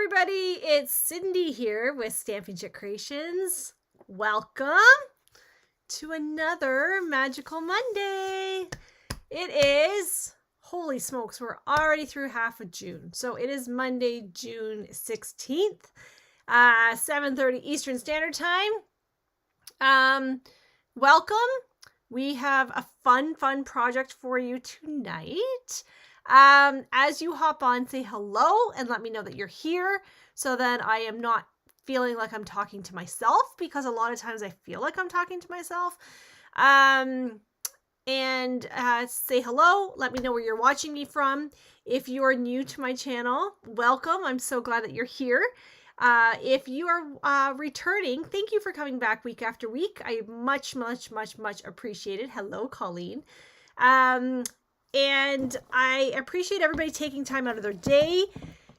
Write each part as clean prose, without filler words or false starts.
everybody, it's Cindy here with Stampin' Chick Creations. Welcome to another Magical Monday. It is, holy smokes, we're already through half of June. So it is Monday, June 16th, 7:30 Eastern Standard Time. Welcome. We have a fun project for you tonight. As you hop on, say hello and let me know that you're here, so then I am not feeling like I'm talking to myself, because a lot of times I feel like I'm talking to myself. Say hello, let me know where you're watching me from. If you are new to my channel, welcome. I'm so glad that you're here. If you are returning, thank you for coming back week after week. I much appreciate it. Hello, Colleen. And I appreciate everybody taking time out of their day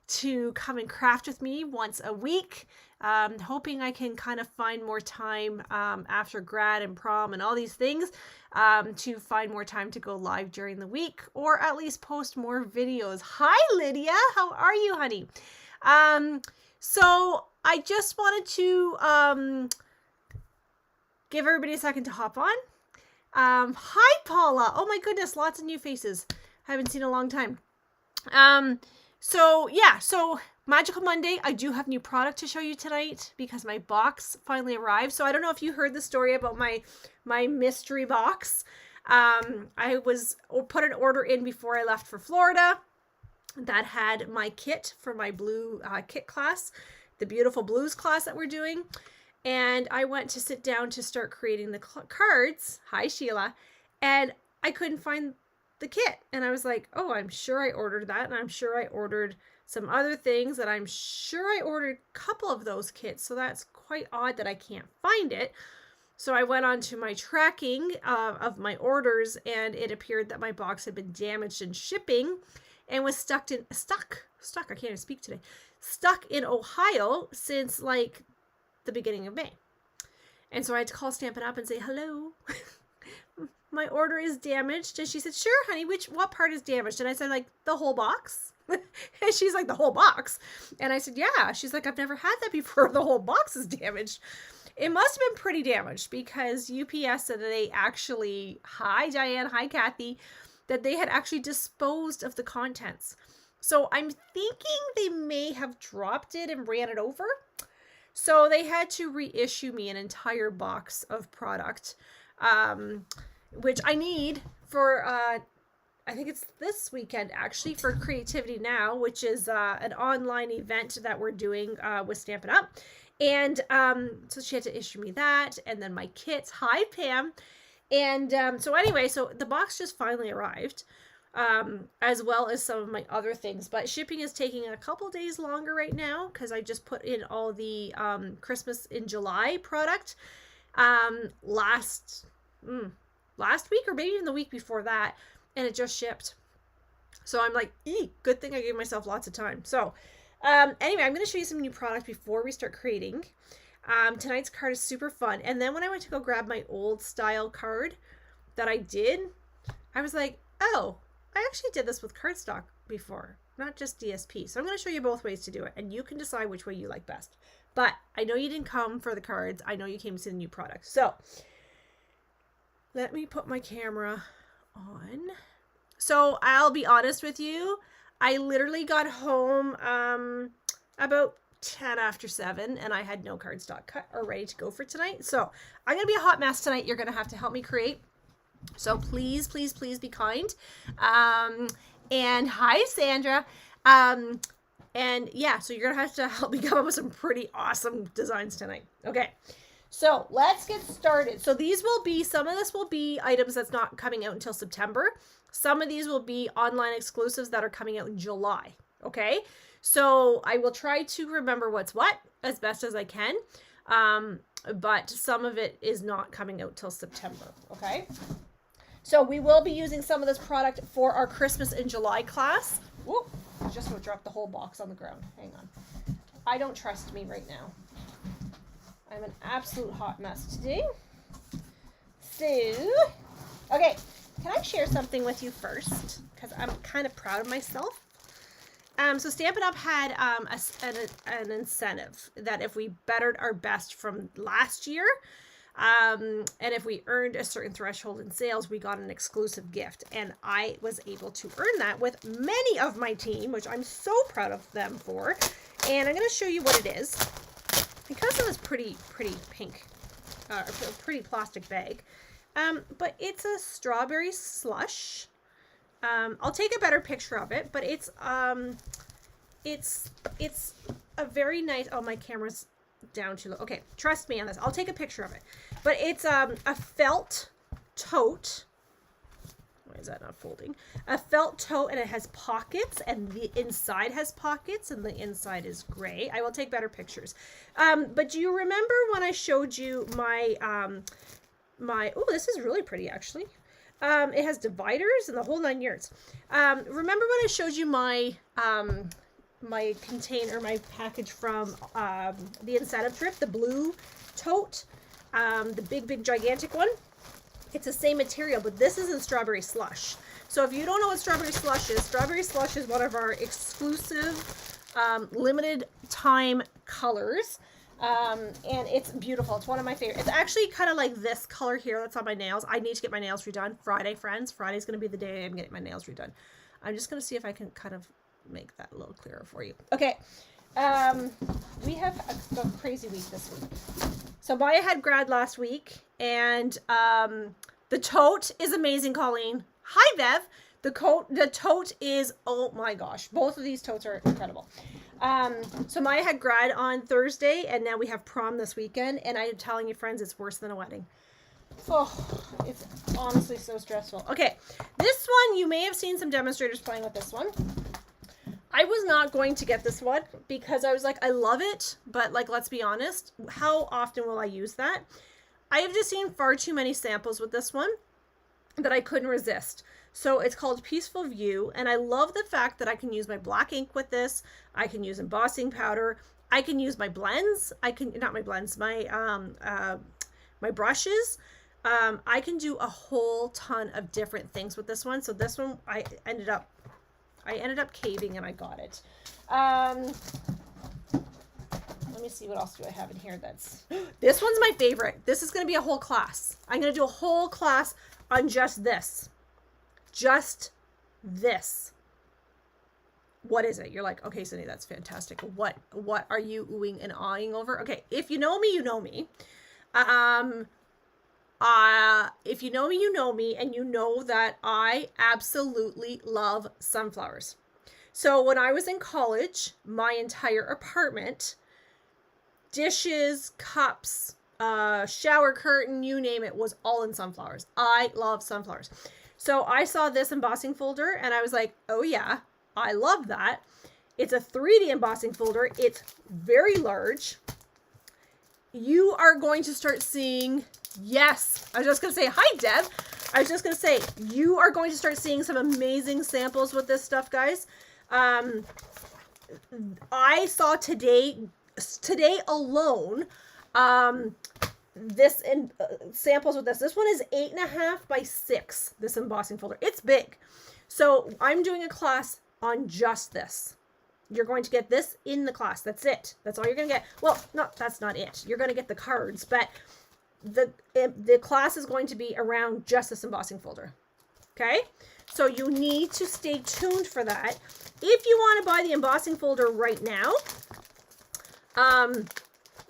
to come and craft with me once a week. Hoping I can kind of find more time after grad and prom and all these things to find more time to go live during the week, or at least post more videos. Hi, Lydia. How are you, honey? So I just wanted to give everybody a second to hop on. Hi, Paula. Oh my goodness, lots of new faces. I haven't seen in a long time. So Magical Monday, I do have new product to show you tonight because my box finally arrived. So I don't know if you heard the story about my mystery box. I put an order in before I left for Florida that had my kit for my blue kit class, the beautiful blues class that we're doing. And I went to sit down to start creating the cards. Hi, Sheila. And I couldn't find the kit. And I was like, oh, I'm sure I ordered that. And I'm sure I ordered some other things. And I'm sure I ordered a couple of those kits. So that's quite odd that I can't find it. So I went on to my tracking of my orders, and it appeared that my box had been damaged in shipping and was stuck. I can't even speak today. Stuck in Ohio since like the beginning of May. And so I had to call Stampin' Up and say, hello, my order is damaged. And she said, sure, honey, what part is damaged? And I said, like, the whole box. And she's like, the whole box? And I said, yeah. She's like, I've never had that before. The whole box is damaged. It must have been pretty damaged, because UPS said that they actually, hi Diane, hi Kathy, that they had actually disposed of the contents. So I'm thinking they may have dropped it and ran it over. So they had to reissue me an entire box of product, which I need for, I think it's this weekend actually, for Creativity Now, which is an online event that we're doing with Stampin' Up. And so she had to issue me that, and then my kits. Hi, Pam. And so the box just finally arrived. As well as some of my other things, but shipping is taking a couple days longer right now because I just put in all the Christmas in July product last week, or maybe even the week before that, and it just shipped. So I'm like, good thing I gave myself lots of time. So anyway, I'm going to show you some new product before we start creating. Tonight's card is super fun. And then when I went to go grab my old style card that I did, I was like, oh, I actually did this with cardstock before, not just DSP. So I'm going to show you both ways to do it, and you can decide which way you like best. But I know you didn't come for the cards. I know you came to see the new product. So let me put my camera on. So I'll be honest with you. I literally got home about 10 after 7, and I had no cardstock cut or ready to go for tonight. So I'm going to be a hot mess tonight. You're going to have to help me create. So please be kind. And hi, Sandra. And yeah, so you're going to have to help me come up with some pretty awesome designs tonight. Okay. So let's get started. So some of this will be items that's not coming out until September. Some of these will be online exclusives that are coming out in July. Okay. So I will try to remember what's what as best as I can. But some of it is not coming out till September. Okay. So we will be using some of this product for our Christmas in July class. Whoop, I just going to drop the whole box on the ground. Hang on. I don't trust me right now. I'm an absolute hot mess today. So, okay, can I share something with you first? Because I'm kind of proud of myself. So Stampin' Up! Had an incentive that if we bettered our best from last year, and if we earned a certain threshold in sales, we got an exclusive gift. And I was able to earn that with many of my team, which I'm so proud of them for. And I'm going to show you what it is. Because of this pretty pink, pretty plastic bag. But it's a strawberry slush. I'll take a better picture of it, but it's a very nice, oh, my camera's down too low. Okay, trust me on this. I'll take a picture of it. But it's a felt tote. Why is that not folding? A felt tote, and it has pockets, and the inside has pockets, and the inside is gray. I will take better pictures. But do you remember when I showed you my, oh, this is really pretty, actually. It has dividers and the whole 9 yards. Remember when I showed you my, my container, my package from the incentive trip, the blue tote, the big gigantic one? It's the same material, but this is in strawberry slush. So if you don't know what strawberry slush is one of our exclusive limited time colors. And it's beautiful. It's one of my favorites. It's actually kind of like this color here that's on my nails. I need to get my nails redone Friday, friends. Friday's going to be the day I'm getting my nails redone. I'm just going to see if I can kind of make that a little clearer for you. Okay. We have a crazy week this week. So Maya had grad last week, and the tote is amazing, Colleen. Hi, Bev. The tote is, oh my gosh, both of these totes are incredible. So Maya had grad on Thursday, and now we have prom this weekend, and I'm telling you, friends, it's worse than a wedding. Oh, it's honestly so stressful. Okay, this one, you may have seen some demonstrators playing with this one. I was not going to get this one because I was like, I love it, but like, let's be honest, how often will I use that? I have just seen far too many samples with this one that I couldn't resist. So it's called Peaceful View, and I love the fact that I can use my black ink with this. I can use embossing powder. I can use my blends. Not my blends, my brushes. I can do a whole ton of different things with this one. So this one, I ended up caving and I got it. Let me see, what else do I have in here that's... This one's my favorite. This is going to be a whole class. I'm going to do a whole class on just this. Just this. What is it? You're like, okay, Cindy, that's fantastic. What are you oohing and awing over? Okay, if you know me, you know me. If you know me, you know me, and you know that I absolutely love sunflowers. So when I was in college, my entire apartment, dishes, cups, shower curtain, you name it, was all in sunflowers. I love sunflowers. So I saw this embossing folder and I was like, oh yeah, I love that. It's a 3D embossing folder. It's very large. You are going to start seeing, yes, I was just going to say, hi, Deb. I was just going to say, you are going to start seeing some amazing samples with this stuff, guys. I saw today alone, this in samples with this. This one is 8.5 by 6, this embossing folder. It's big. So I'm doing a class on just this. You're going to get this in the class. That's it. That's all you're going to get. Well, no, that's not it. You're going to get the cards, but the class is going to be around just this embossing folder. Okay? So you need to stay tuned for that. If you want to buy the embossing folder right now,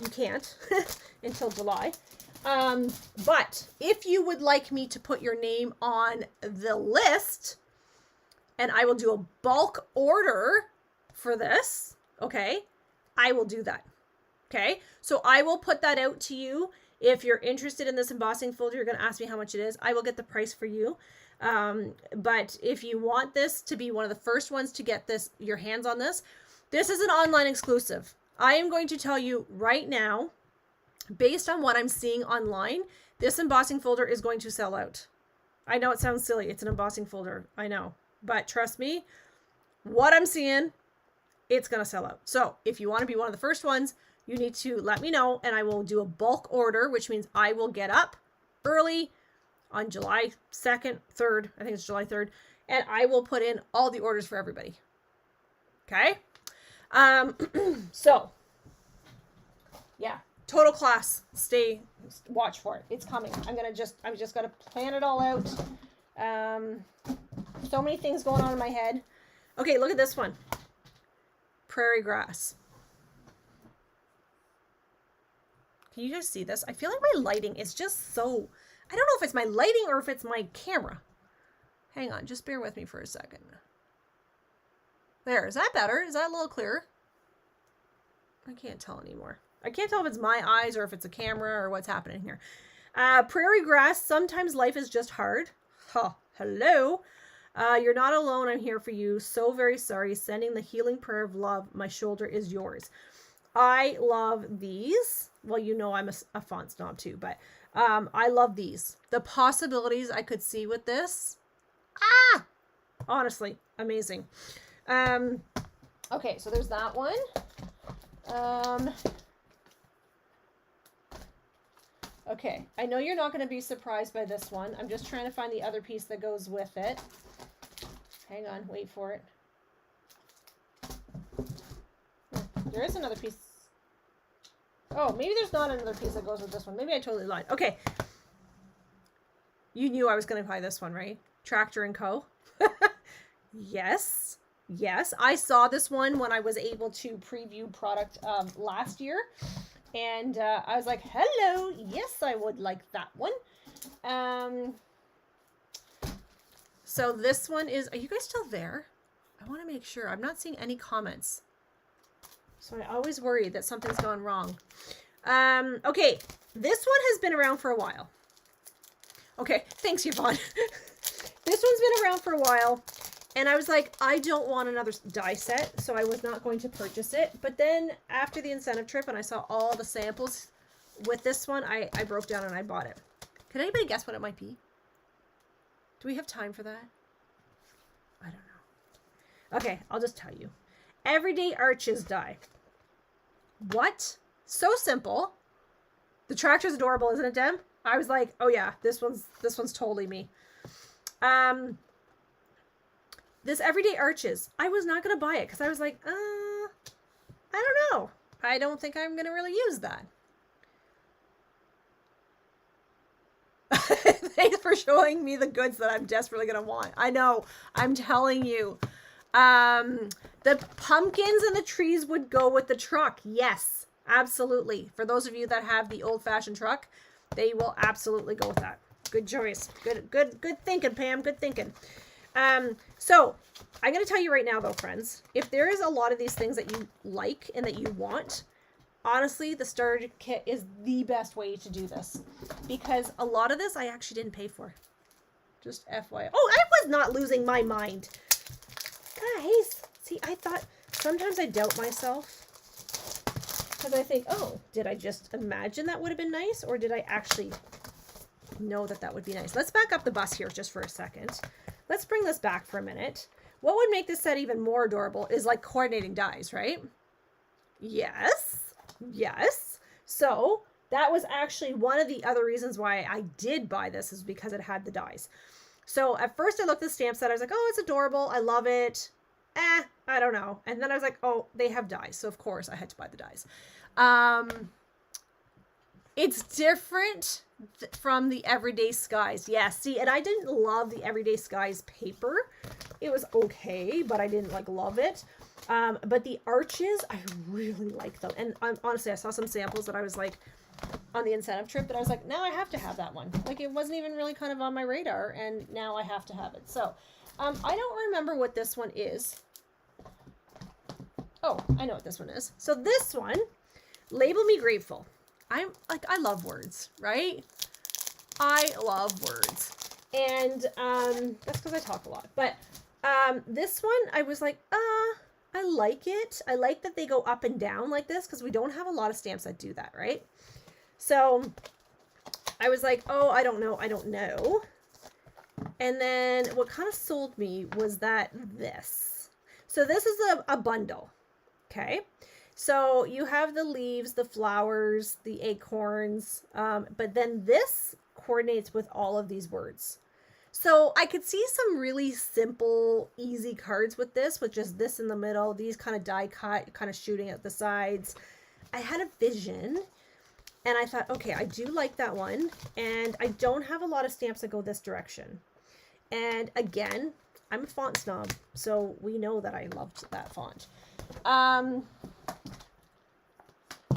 you can't until July. But if you would like me to put your name on the list, and I will do a bulk order for this, okay, I will do that. Okay, so I will put that out to you. If you're interested in this embossing folder, you're going to ask me how much it is. I will get the price for you. But if you want this to be one of the first ones to get this, your hands on this, this is an online exclusive. I am going to tell you right now, based on what I'm seeing online, this embossing folder is going to sell out. I know it sounds silly. It's an embossing folder. I know. But trust me, what I'm seeing, it's going to sell out. So if you want to be one of the first ones, you need to let me know, and I will do a bulk order, which means I will get up early on July 2nd, 3rd. I think it's July 3rd. And I will put in all the orders for everybody. Okay. So yeah, total class. Watch for it. It's coming. I'm just gonna plan it all out. So many things going on in my head. Okay, look at this one. Prairie grass. Can you guys see this? I feel like my lighting is just so, I don't know if it's my lighting or if it's my camera. Hang on, just bear with me for a second. There, is that better? Is that a little clearer? I can't tell anymore. I can't tell if it's my eyes or if it's a camera or what's happening here. Prairie grass, sometimes life is just hard. Huh, hello. You're not alone. I'm here for you. So very sorry. Sending the healing prayer of love. My shoulder is yours. I love these. Well, you know I'm a font snob too, but I love these. The possibilities I could see with this. Honestly, amazing. Okay, so there's that one. Okay, I know you're not going to be surprised by this one. I'm just trying to find the other piece that goes with it. Hang on, wait for it. There is another piece. Oh, maybe there's not another piece that goes with this one. Maybe I totally lied. Okay. You knew I was going to buy this one, right? Tractor & Co. Yes. Yes. I saw this one when I was able to preview product last year. And I was like, hello. Yes, I would like that one. So this one is, are you guys still there? I want to make sure. I'm not seeing any comments. So I always worry that something's gone wrong. Okay, this one has been around for a while. Okay, thanks, Yvonne. This one's been around for a while. And I was like, I don't want another die set, so I was not going to purchase it. But then after the incentive trip and I saw all the samples with this one, I broke down and I bought it. Can anybody guess what it might be? Do we have time for that? I don't know. Okay, I'll just tell you. Everyday Arches die. What? So simple. The tractor's adorable, isn't it, Dem? I was like, oh yeah, this one's totally me. This Everyday Arches. I was not gonna buy it because I was like, I don't know. I don't think I'm gonna really use that. Thanks for showing me the goods that I'm desperately gonna want. I know. I'm telling you. The pumpkins and the trees would go with the truck. Yes, absolutely. For those of you that have the old-fashioned truck, they will absolutely go with that. Good choice. Good thinking, Pam. Good thinking. So I'm going to tell you right now, though, friends, if there is a lot of these things that you like and that you want, honestly, the starter kit is the best way to do this, because a lot of this I actually didn't pay for. Just FYI. Oh, I was not losing my mind. Guys, see, I thought sometimes I doubt myself because I think, oh, did I just imagine that would have been nice, or did I actually know that that would be nice? Let's back up the bus here just for a second. Let's bring this back for a minute. What would make this set even more adorable is like coordinating dies, right? Yes. Yes. So that was actually one of the other reasons why I did buy this, is because it had the dies. So at first I looked at the stamp set. I was like, oh, it's adorable. I love it. I don't know. And then I was like, oh, they have dies. So of course I had to buy the dies. It's different from the Everyday Skies. Yeah, see, and I didn't love the Everyday Skies paper. It was okay, but I didn't like love it. But the Arches, I really like them. And honestly, I saw some samples that I was like, on the incentive trip, that I was like, now I have to have that one. Like, it wasn't even really kind of on my radar, and now I have to have it. So I don't remember what this one is. Oh, I know what this one is. So this one, Label Me Grateful. I love words, right? I love words. And that's because I talk a lot. But this one, I was like, I like it. I like that they go up and down like this, because we don't have a lot of stamps that do that, right? So I was like, oh, I don't know. And then what kind of sold me was that this. So this is a bundle, okay? So you have the leaves, the flowers, the acorns, but then this coordinates with all of these words. So I could see some really simple, easy cards with this, with just this in the middle, these kind of die cut, kind of shooting at the sides. I had a vision and I thought, okay, I do like that one. And I don't have a lot of stamps that go this direction. And again, I'm a font snob, so we know that I loved that font.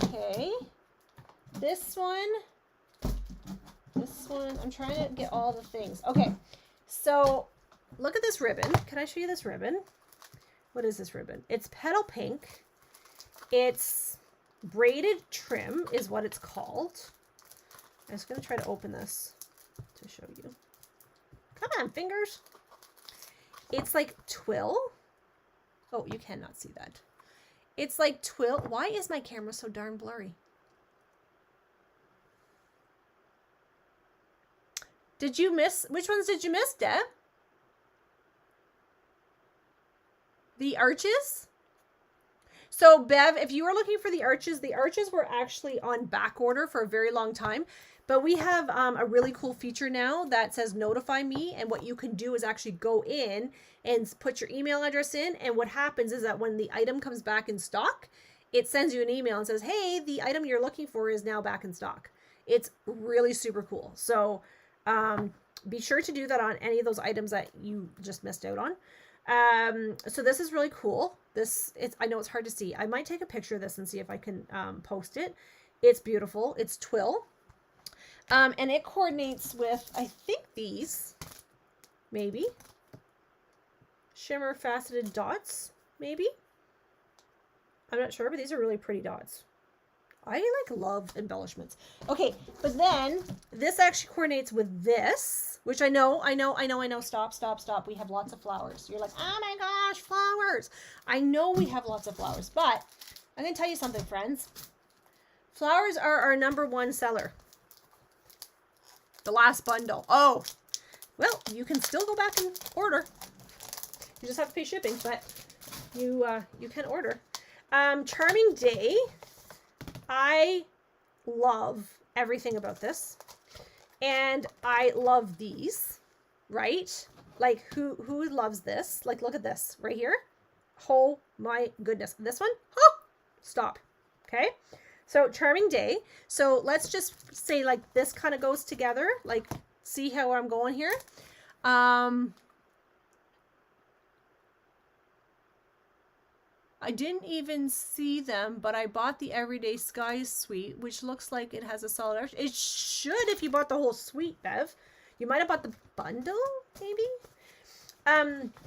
Okay. This one, I'm trying to get all the things. Okay, so look at this ribbon. Can I show you this ribbon? What is this ribbon? It's petal pink. It's braided trim is what it's called. I'm just going to try to open this to show you. Come on, fingers. It's like twill. Oh, you cannot see that. It's like twill. Why is my camera so darn blurry? Did you miss? Which ones did you miss, Deb? The arches? So, Bev, if you were looking for the arches were actually on back order for a very long time. But we have a really cool feature now that says notify me. And what you can do is actually go in and put your email address in. And what happens is that when the item comes back in stock, it sends you an email and says, hey, the item you're looking for is now back in stock. It's really super cool. So be sure to do that on any of those items that you just missed out on. So this is really cool. I know it's hard to see. I might take a picture of this and see if I can post it. It's beautiful. It's twill. And it coordinates with, I think these, maybe. Shimmer faceted dots, maybe. I'm not sure, but these are really pretty dots. I love embellishments. Okay, but then this actually coordinates with this, which I know. Stop. We have lots of flowers. You're like, oh my gosh, flowers. I know we have lots of flowers, but I'm going to tell you something, friends. Flowers are our #1 seller. The last bundle. Oh, well, you can still go back and order. You just have to pay shipping, but you can order. Charming Day. I love everything about this. And I love these, right? Like, who loves this? Like, look at this right here. Oh my goodness. This one? Oh, stop. Okay. So Charming Day. So let's just say like this kind of goes together. Like, see how I'm going here? I didn't even see them, but I bought the Everyday Skies suite, which looks like it has a solid arch. It should if you bought the whole suite, Bev. You might have bought the bundle, maybe?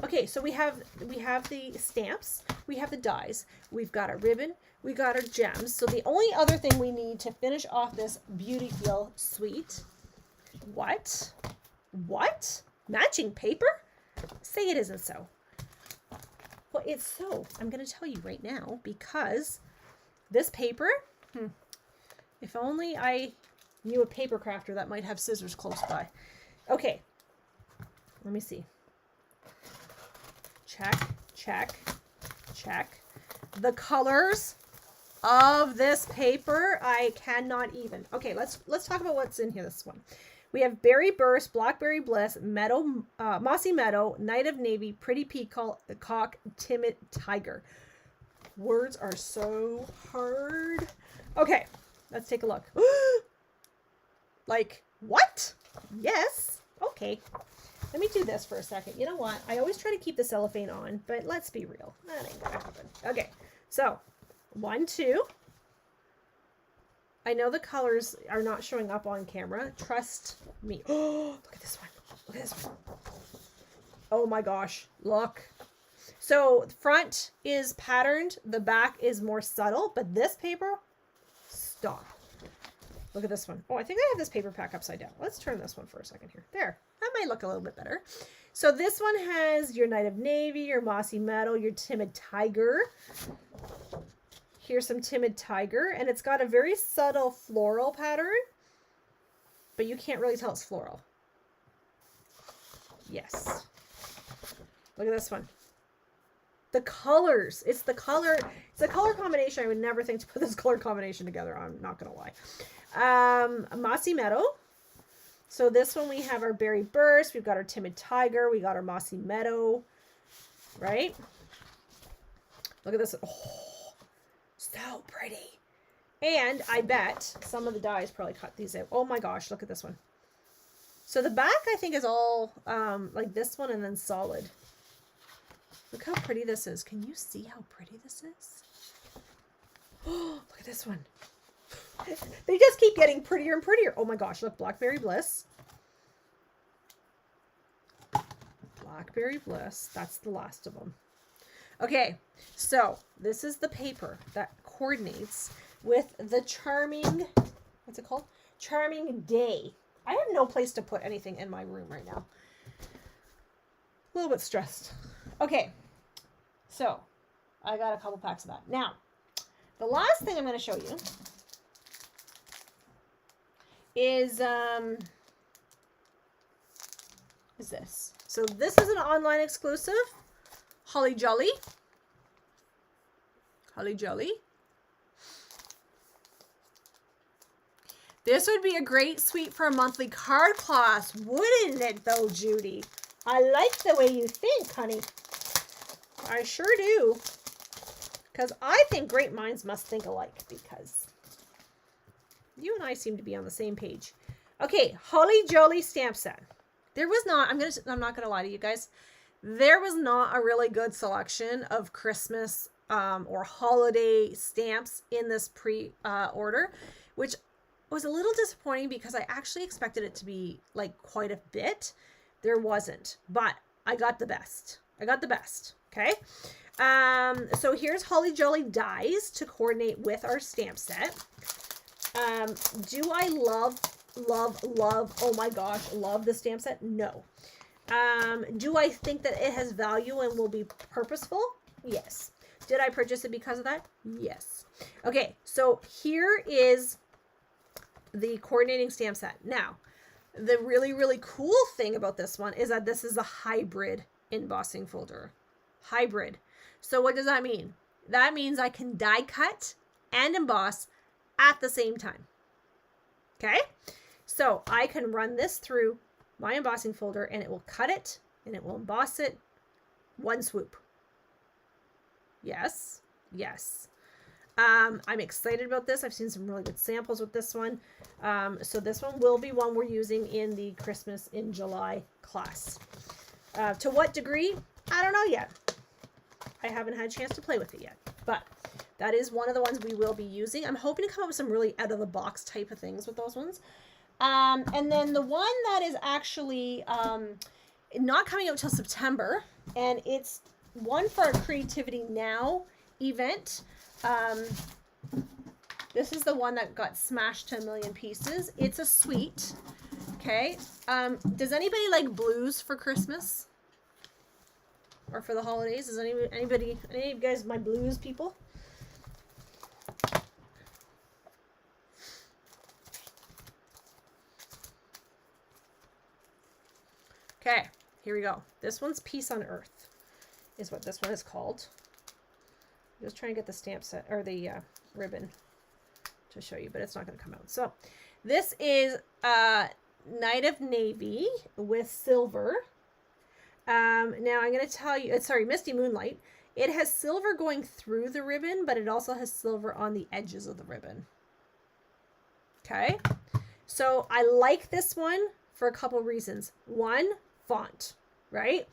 Okay, so we have the stamps, we have the dies, we've got our ribbon, we got our gems. So the only other thing we need to finish off this Beauty Feel suite, what? Matching paper? Say it isn't so. Well, it's so. I'm going to tell you right now, because this paper, if only I knew a paper crafter that might have scissors close by. Okay, let me see. Check. The colors of this paper, I cannot even. Okay, let's talk about what's in here. This one. We have Berry Burst, Blackberry Bliss, Meadow, Mossy Meadow, Night of Navy, Pretty Peacock, Timid Tiger. Words are so hard. Okay, let's take a look. Like, what? Yes. Okay. Let me do this for a second. You know what? I always try to keep the cellophane on, but let's be real. That ain't gonna happen. Okay, so 1, 2. I know the colors are not showing up on camera. Trust me. Oh, look at this one. Look at this one. Oh my gosh. Look. So the front is patterned. The back is more subtle. But this paper, stop. Look at this one. Oh, I think I have this paper pack upside down. Let's turn this one for a second here. There. That might look a little bit better. So this one has your Night of Navy, your Mossy Meadow, your Timid Tiger. Here's some Timid Tiger, and it's got a very subtle floral pattern, but you can't really tell it's floral. Yes. Look at this one. The colors. It's the color combination. I would never think to put this color combination together. I'm not going to lie. Mossy Meadow. So this one we have our Berry Burst, we've got our Timid Tiger, we got our Mossy Meadow, right? Look at this. Oh, so pretty. And I bet some of the dyes probably cut these out. Oh my gosh, look at this one. So the back, I think, is all like this one and then solid. Look how pretty this is. Can you see how pretty this is? Oh, look at this one. They just keep getting prettier and prettier. Oh my gosh, look, Blackberry Bliss. Blackberry Bliss. That's the last of them. Okay, so this is the paper that coordinates with the Charming, what's it called? Charming Day. I have no place to put anything in my room right now. A little bit stressed. Okay, so I got a couple packs of that. Now, the last thing I'm going to show you is this. So this is an online exclusive. Holly Jolly. Holly Jolly. This would be a great suite for a monthly card class, wouldn't it though, Judy? I like the way you think, honey. I sure do. Because I think great minds must think alike, because you and I seem to be on the same page. Okay, Holly Jolly stamp set. There was not, I'm not gonna lie to you guys. There was not a really good selection of Christmas or holiday stamps in this pre-order, which was a little disappointing because I actually expected it to be like quite a bit. There wasn't, but I got the best. I got the best, okay? So here's Holly Jolly dies to coordinate with our stamp set. Do I love, oh my gosh, love the stamp set? No. Do I think that it has value and will be purposeful? Yes. Did I purchase it because of that? Yes. Okay, so here is the coordinating stamp set. Now, the really, really cool thing about this one is that this is a hybrid embossing folder. Hybrid. So what does that mean? That means I can die cut and emboss at the same time. Okay? So I can run this through my embossing folder and it will cut it and it will emboss it one swoop. Yes. Yes. I'm excited about this. I've seen some really good samples with this one. So this one will be one we're using in the Christmas in July class. To what degree? I don't know yet. I haven't had a chance to play with it yet, but that is one of the ones we will be using. I'm hoping to come up with some really out of the box type of things with those ones. And then the one that is actually not coming out till September, and it's one for our Creativity Now event. This is the one that got smashed to a million pieces. It's a suite. Okay. Does anybody like blues for Christmas? Or for the holidays? Is any of you guys my blues people? Okay, here we go. This one's Peace on Earth is what this one is called. I'm just trying to get the stamp set or the ribbon to show you, but it's not going to come out. So this is Night of Navy with silver. Now I'm going to tell you, sorry, Misty Moonlight. It has silver going through the ribbon, but it also has silver on the edges of the ribbon. Okay. So I like this one for a couple reasons. One, font, right?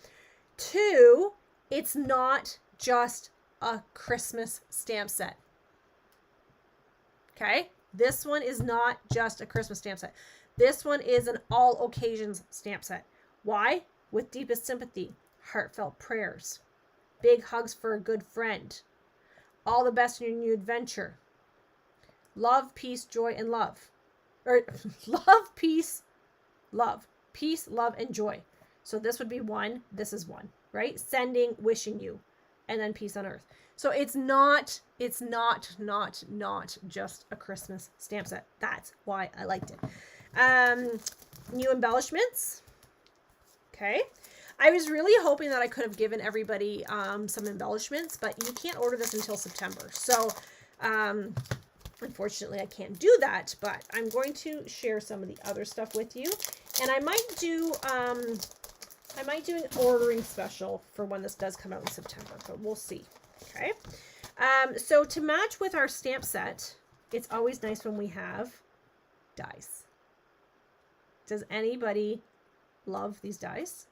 Two, it's not just a Christmas stamp set. Okay. This one is not just a Christmas stamp set. This one is an all occasions stamp set. Why? With deepest sympathy, heartfelt prayers, big hugs for a good friend, all the best in your new adventure, love, peace, joy, and love. Or love, peace, love. Peace, love, and joy. So this would be one. This is one, right? Sending, wishing you, and then peace on earth. So it's not just a Christmas stamp set. That's why I liked it. New embellishments. Okay. I was really hoping that I could have given everybody some embellishments, but you can't order this until September. So unfortunately, I can't do that, but I'm going to share some of the other stuff with you. And I might do an ordering special for when this does come out in September, but we'll see. Okay. So to match with our stamp set, it's always nice when we have dies. Does anybody love these dies?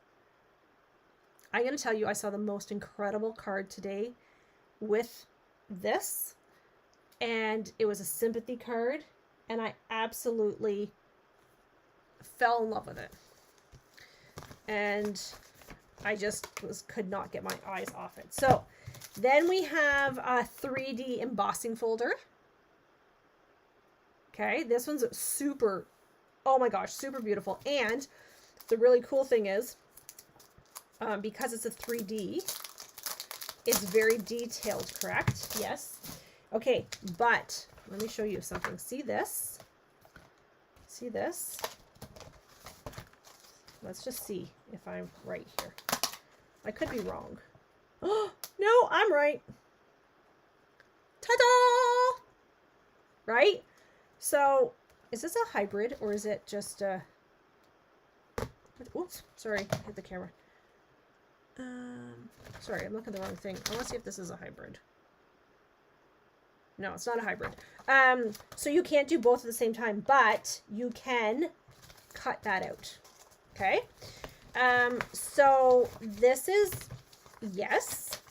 I'm going to tell you, I saw the most incredible card today with this, and it was a sympathy card, and I absolutely fell in love with it. And I just could not get my eyes off it. So then we have a 3D embossing folder. Okay, this one's super, oh my gosh, super beautiful. And the really cool thing is, because it's a 3D, it's very detailed, correct? Yes. Okay, but let me show you something. See this? See this? Let's just see if I'm right here. I could be wrong. Oh, no, I'm right. Ta-da! Right? So, is this a hybrid or is it just a... Oops, sorry, hit the camera. Sorry, I'm looking at the wrong thing. I want to see if this is a hybrid. No, it's not a hybrid. So you can't do both at the same time, but you can cut that out. Okay. So this is, yes.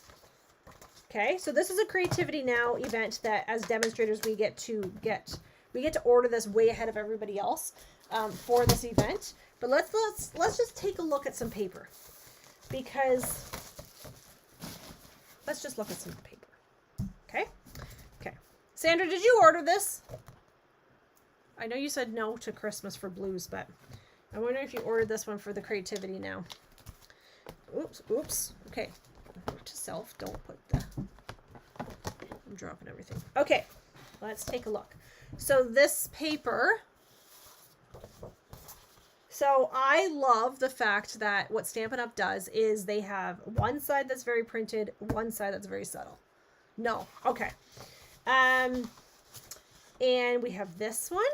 Okay. So this is a Creativity Now event that as demonstrators, we get to order this way ahead of everybody else, for this event. But let's just take a look at some paper, because let's just look at some paper. Okay. Okay. Sandra, did you order this? I know you said no to Christmas for blues, but I wonder if you ordered this one for the Creativity Now. Oops, oops. Okay. To self, don't put the... I'm dropping everything. Okay, let's take a look. So this paper... So I love the fact that what Stampin' Up! Does is they have one side that's very printed, one side that's very subtle. No. Okay. And we have this one.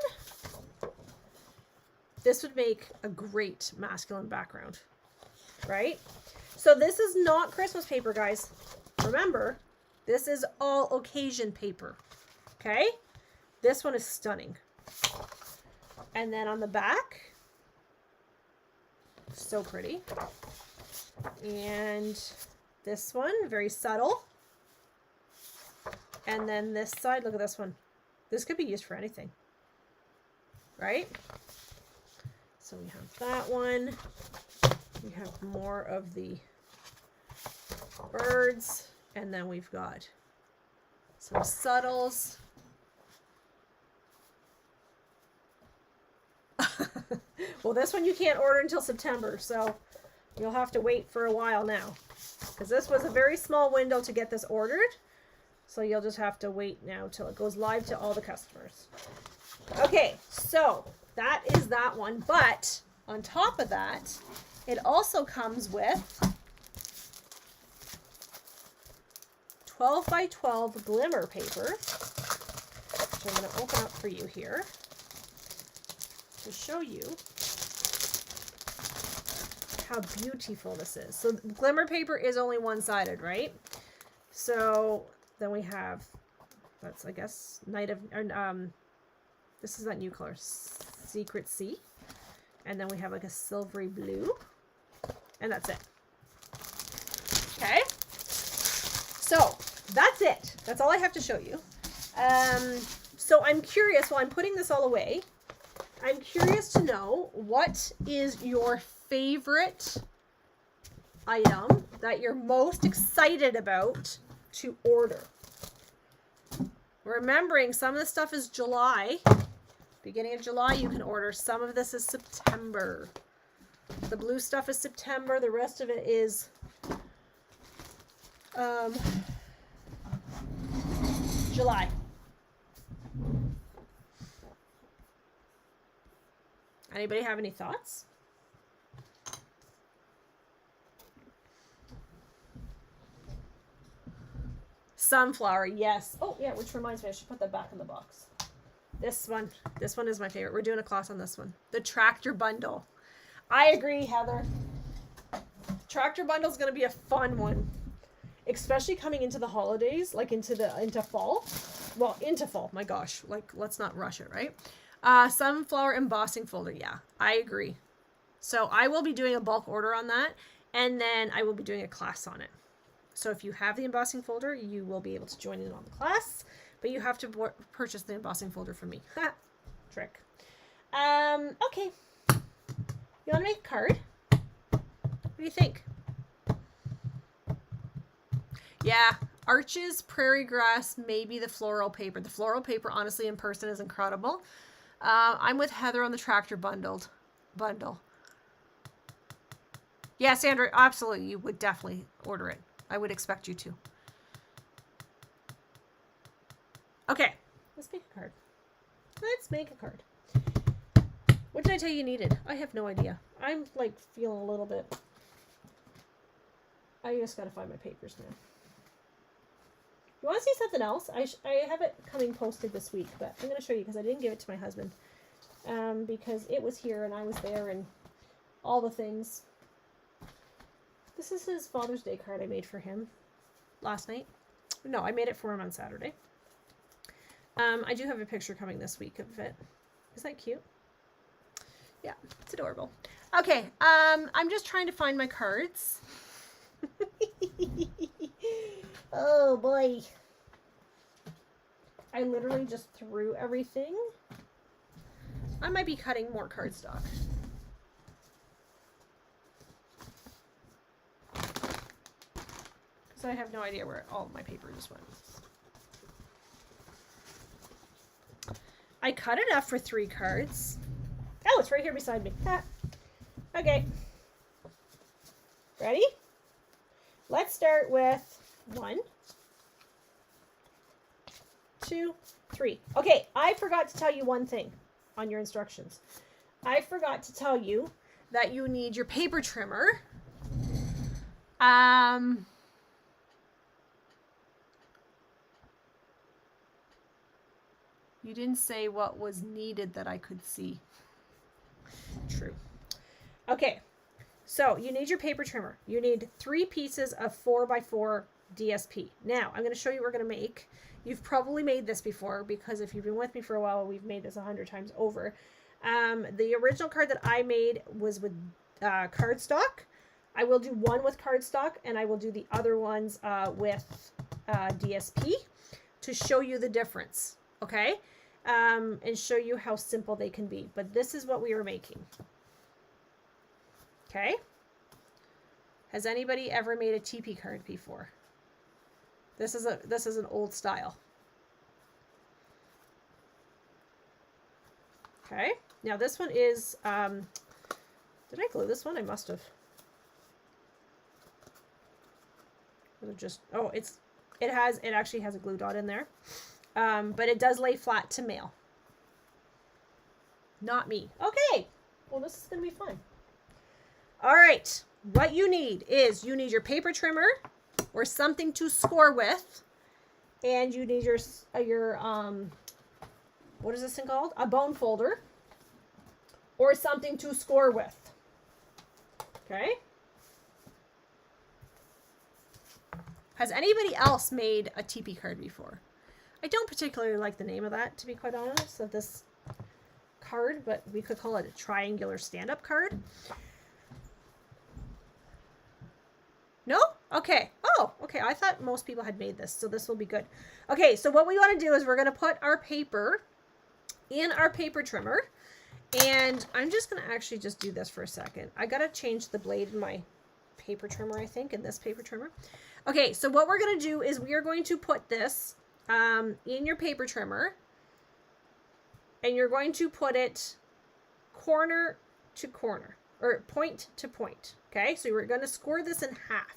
This would make a great masculine background, right? So this is not Christmas paper, guys. Remember, this is all occasion paper, okay? This one is stunning. And then on the back, so pretty. And this one, very subtle. And then this side, look at this one. This could be used for anything, right? So we have that one. We have more of the birds. And then we've got some subtles. Well, this one you can't order until September, so you'll have to wait for a while now. Because this was a very small window to get this ordered. So you'll just have to wait now till it goes live to all the customers. Okay, so that is that one. But on top of that, it also comes with 12 by 12 glimmer paper, which I'm going to open up for you here to show you how beautiful this is. So glimmer paper is only one-sided, right? So then we have, that's, I guess, Night of, this is that new color, Secret Sea. And then we have like a silvery blue. And that's it. Okay. So that's it. That's all I have to show you. So I'm curious, while I'm putting this all away, I'm curious to know, what is your favorite item that you're most excited about to order? Remembering, some of the stuff is July. Beginning of July, you can order. Some of this is September. The blue stuff is September. The rest of it is July. Anybody have any thoughts? Sunflower, yes. Oh, yeah, which reminds me, I should put that back in the box. This one is my favorite. We're doing a class on this one. The Tractor Bundle. I agree, Heather. Tractor bundle is going to be a fun one, especially coming into the holidays, like into fall. Well, into fall. My gosh, like let's not rush it, right? Sunflower embossing folder. Yeah, I agree. So I will be doing a bulk order on that, and then I will be doing a class on it. So if you have the embossing folder, you will be able to join in on the class, but you have to purchase the embossing folder from me. Trick. Okay. You want to make a card? What do you think? Yeah, arches, prairie grass, maybe the floral paper. The floral paper, honestly, in person is incredible. I'm with Heather on the tractor bundle. Yeah, Sandra, absolutely. You would definitely order it. I would expect you to. Okay, let's make a card. Let's make a card. What did I tell you needed? I have no idea. I'm like feeling a little bit. I just gotta find my papers now. You want to see something else? I have it coming posted this week, but I'm going to show you because I didn't give it to my husband. Because it was here and I was there and all the things. This is his Father's Day card I made for him last night. No, I made it for him on Saturday. I do have a picture coming this week of it. Is that cute? Yeah, it's adorable. Okay, I'm just trying to find my cards. Oh boy. I literally just threw everything. I might be cutting more cardstock. Because I have no idea where all of my paper just went. I cut enough for 3 cards. Oh, it's right here beside me. Ah. Okay. Ready? Let's start with 1, 2, 3. Okay, I forgot to tell you one thing on your instructions. I forgot to tell you that you need your paper trimmer. You didn't say what was needed that I could see. True. Okay. So you need your paper trimmer. You need 3 pieces of 4x4 DSP. Now, I'm going to show you what we're going to make. You've probably made this before because if you've been with me for a while, we've made this 100 times over. The original card that I made was with cardstock. I will do one with cardstock and I will do the other ones with DSP to show you the difference. Okay? And show you how simple they can be. But this is what we are making. Okay. Has anybody ever made a TP card before? This is an old style. Okay. Now this one is did I glue this one? I must have. It actually has a glue dot in there. But it does lay flat to mail. Not me. Okay. Well, this is going to be fun. All right, what you need is you need your paper trimmer or something to score with, and you need your what is this thing called? A bone folder or something to score with. Okay. Has anybody else made a TP card before? I don't particularly like the name of that, to be quite honest, of this card, but we could call it a triangular stand-up card. No? Okay. Oh, okay. I thought most people had made this, so this will be good. Okay, so what we want to do is we're going to put our paper in our paper trimmer, and I'm just going to actually just do this for a second. I got to change the blade in my paper trimmer, I think, in this paper trimmer. Okay, so what we're going to do is we are going to put this in your paper trimmer, and you're going to put it corner to corner, or point to point. Okay, so we're going to score this in half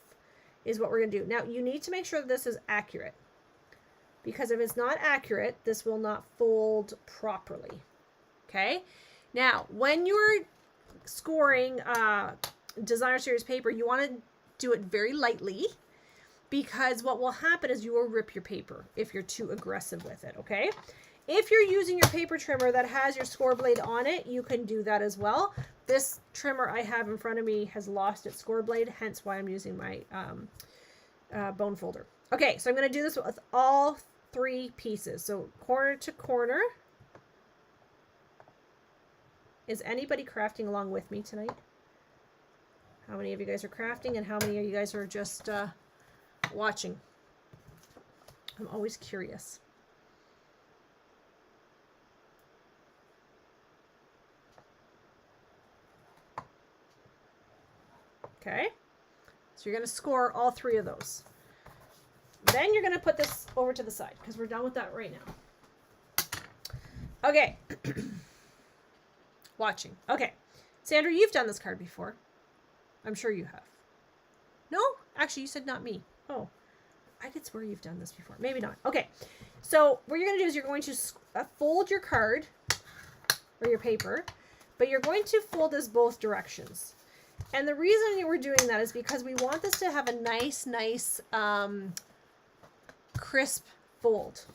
is what we're going to do. Now, you need to make sure that this is accurate, because if it's not accurate, this will not fold properly. Okay, now when you're scoring designer series paper, you want to do it very lightly, because what will happen is you will rip your paper if you're too aggressive with it. Okay, if you're using your paper trimmer that has your score blade on it, you can do that as well, this trimmer I have in front of me has lost its score blade, hence why I'm using my bone folder. Okay, so I'm going to do this with all 3 pieces. So corner to corner. Is anybody crafting along with me tonight? How many of you guys are crafting and how many of you guys are just watching? I'm always curious. Okay, so you're going to score all 3 of those. Then you're going to put this over to the side because we're done with that right now. Okay. Watching. Okay. Sandra, you've done this card before. I'm sure you have. No? Actually, you said not me. Oh. I could swear you've done this before. Maybe not. Okay. So what you're going to do is you're going to fold your card or your paper, but you're going to fold this both directions. And the reason we're doing that is because we want this to have a nice, crisp fold.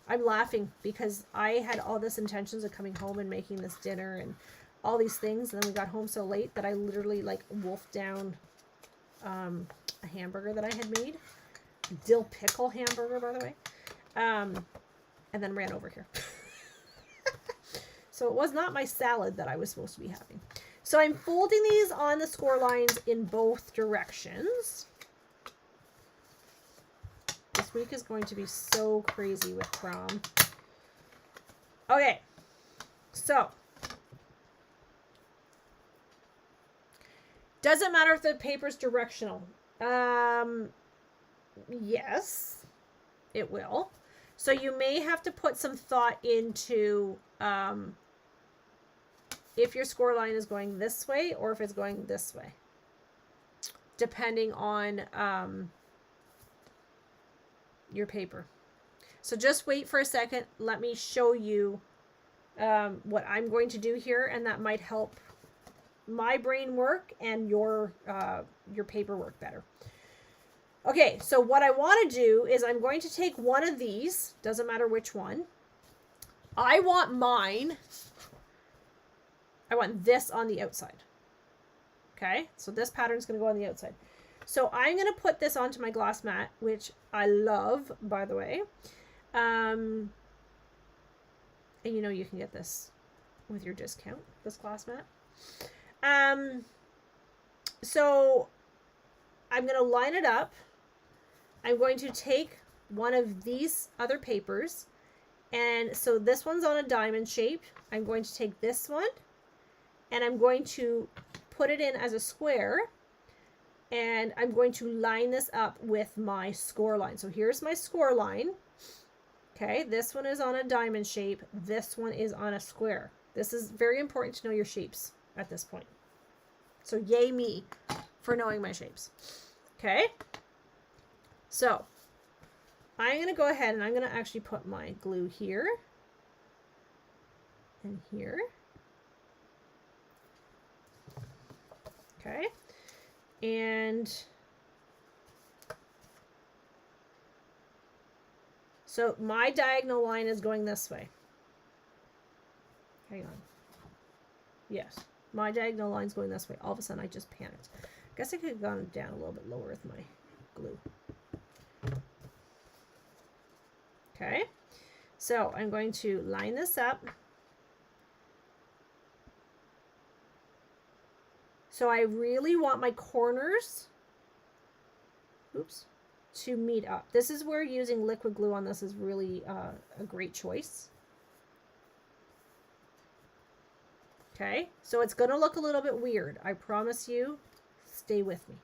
I'm laughing because I had all this intentions of coming home and making this dinner and all these things, and then we got home so late that I literally like wolfed down a hamburger that I had made. Dill pickle hamburger, by the way. And then ran over here. So it was not my salad that I was supposed to be having. So I'm folding these on the score lines in both directions. This week is going to be so crazy with prom. Okay, so doesn't matter if the paper's directional. Yes, it will. So you may have to put some thought into if your score line is going this way or if it's going this way, depending on your paper. So just wait for a second. Let me show you what I'm going to do here, and that might help my brain work and your paper work better. Okay, so what I want to do is I'm going to take one of these, doesn't matter which one. I want this on the outside. Okay, so this pattern is going to go on the outside. So I'm going to put this onto my glass mat, which I love, by the way. And you know you can get this with your discount, this glass mat. So I'm going to line it up. I'm going to take one of these other papers. And so this one's on a diamond shape. I'm going to take this one and I'm going to put it in as a square. And I'm going to line this up with my score line. So here's my score line. Okay, this one is on a diamond shape. This one is on a square. This is very important to know your shapes at this point. So yay me for knowing my shapes. Okay, so I'm going to go ahead and I'm going to actually put my glue here and here. Okay, and so my diagonal line is going this way. Hang on. Yes, my diagonal line's going this way. All of a sudden I just panicked. I guess I could have gone down a little bit lower with my glue. Okay, so I'm going to line this up. So I really want my corners, to meet up. This is where using liquid glue on this is really a great choice. Okay, so it's going to look a little bit weird. I promise you, stay with me.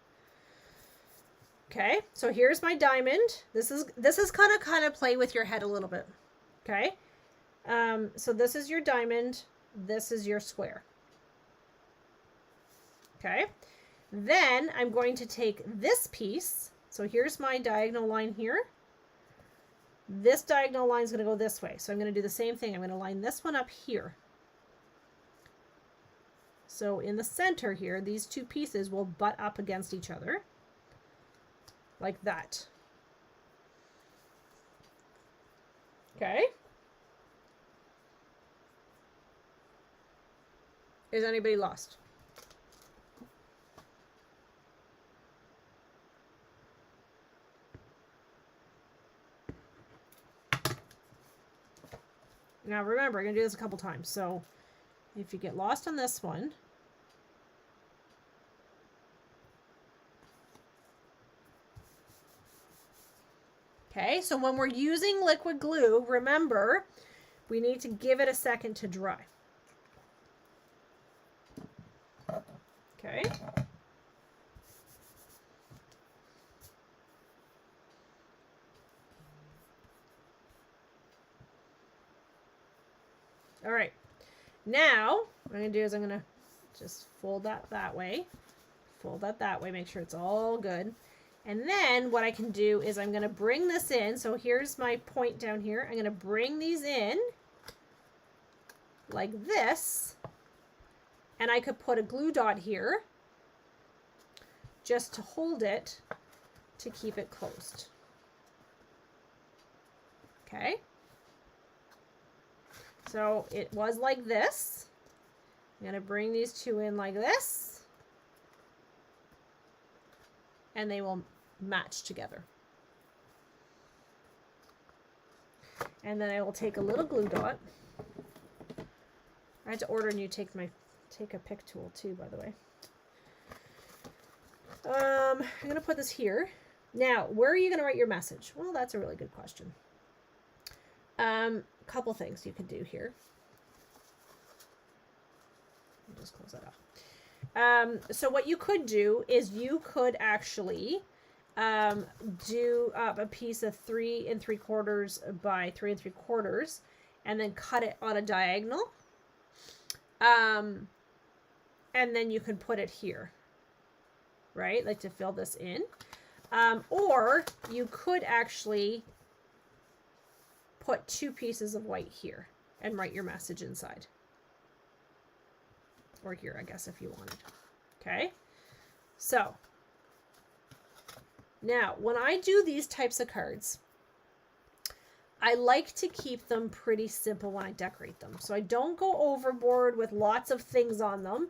Okay, so here's my diamond. This is kind of play with your head a little bit. Okay, so this is your diamond. This is your square. Okay, then I'm going to take this piece. So here's my diagonal line here. This diagonal line is going to go this way. So I'm going to do the same thing. I'm going to line this one up here. So in the center here, these two pieces will butt up against each other. Like that. Okay. Is anybody lost? Now remember, I'm going to do this a couple times. So if you get lost on this one, okay, so when we're using liquid glue, remember, we need to give it a second to dry. Okay. All right. Now, what I'm going to do is I'm going to just fold that way. Fold that way. Make sure it's all good. And then what I can do is I'm going to bring this in. So here's my point down here. I'm going to bring these in like this. And I could put a glue dot here just to hold it to keep it closed. Okay. So it was like this. I'm going to bring these two in like this. And they will match together. And then I will take a little glue dot. I had to order a new take a pick tool too, by the way. I'm going to put this here. Now, where are you going to write your message? Well, that's a really good question. Couple things you could do here. I'll just close that up. So what you could do is you could actually do a piece of 3 3/4 by 3 3/4 and then cut it on a diagonal. And then you could put it here, right? Like to fill this in. Or you could actually put 2 pieces of white here and write your message inside. Or here, I guess, if you wanted. Okay? So, now, when I do these types of cards, I like to keep them pretty simple when I decorate them. So I don't go overboard with lots of things on them.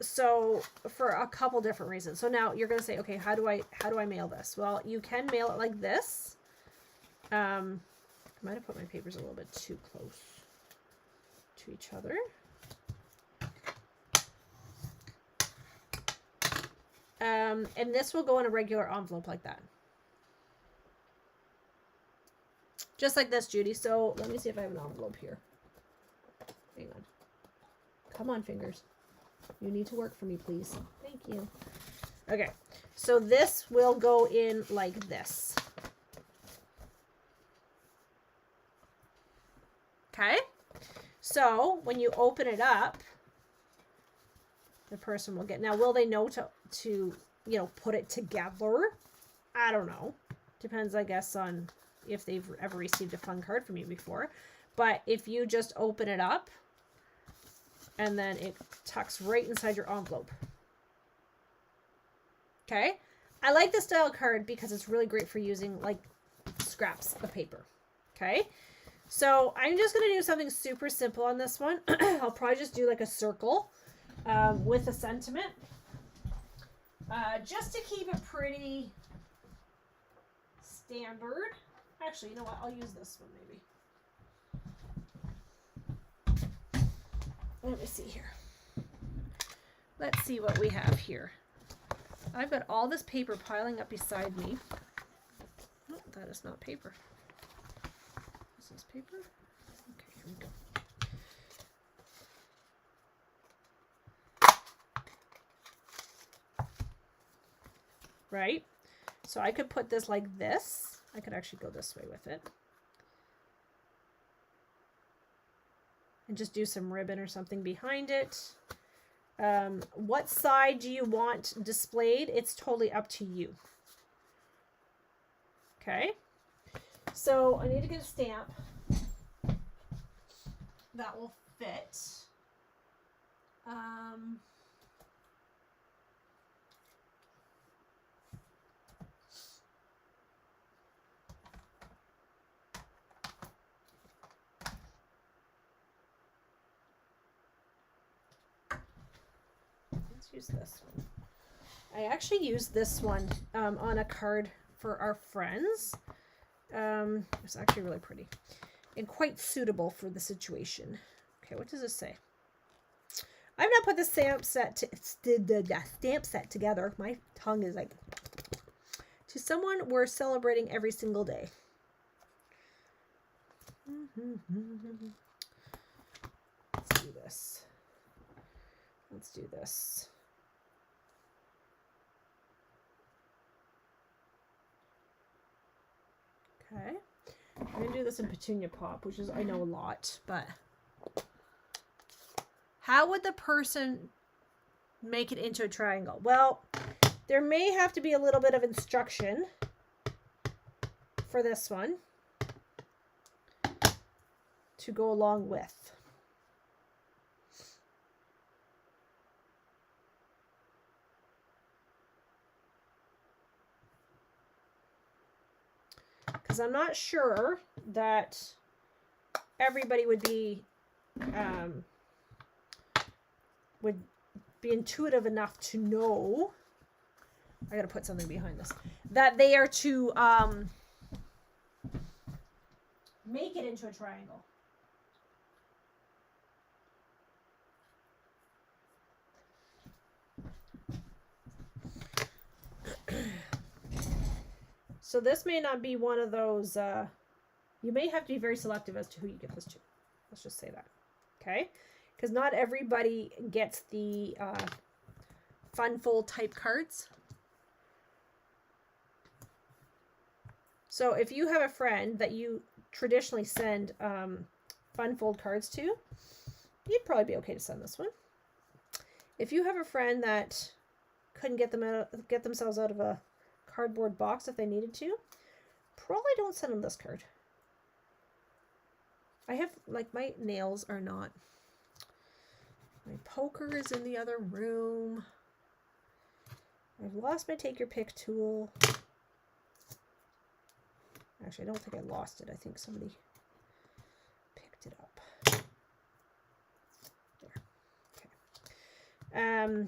So for a couple different reasons. So now you're going to say, okay, how do I mail this? Well, you can mail it like this. I might have put my papers a little bit too close to each other. And this will go in a regular envelope like that. Just like this, Judy. So let me see if I have an envelope here. Hang on. Come on, fingers. You need to work for me, please. Thank you. Okay. So this will go in like this. Okay. So when you open it up, the person will get, now will they know to you know, put it together? I don't know. Depends, I guess, on if they've ever received a fun card from you before. But if you just open it up and then it tucks right inside your envelope. Okay. I like this style card because it's really great for using like scraps of paper. Okay. So I'm just going to do something super simple on this one. I'll probably just do like a circle with a sentiment. Just to keep it pretty standard. Actually, you know what? I'll use this one maybe. Let me see here. Let's see what we have here. I've got all this paper piling up beside me. Oh, that is not paper. Is this paper? Okay, here we go. Right? So I could put this like this. I could actually go this way with it. And just do some ribbon or something behind it. What side do you want displayed? It's totally up to you. Okay. So I need to get a stamp that will fit. let's use this one. I actually used this one on a card for our friends. It's actually really pretty and quite suitable for the situation. Okay, what does this say? I've not put the stamp set together. My tongue is like, to someone we're celebrating every single day. Let's do this. Let's do this. Okay. I'm going to do this in Petunia Pop, which is, I know, a lot, but how would the person make it into a triangle? Well, there may have to be a little bit of instruction for this one to go along with. Because I'm not sure that everybody would be intuitive enough to know. I gotta put something behind this. That they are to make it into a triangle. So this may not be one of those, you may have to be very selective as to who you give this to. Let's just say that. Okay? Because not everybody gets the fun fold type cards. So if you have a friend that you traditionally send fun fold cards to, you'd probably be okay to send this one. If you have a friend that couldn't get themselves out of a cardboard box if they needed to, probably don't send them this card. I have, like, my nails are not, my poker is in the other room. I've lost my take your pick tool. Actually, I don't think I lost it. I think somebody picked it up. There. Okay.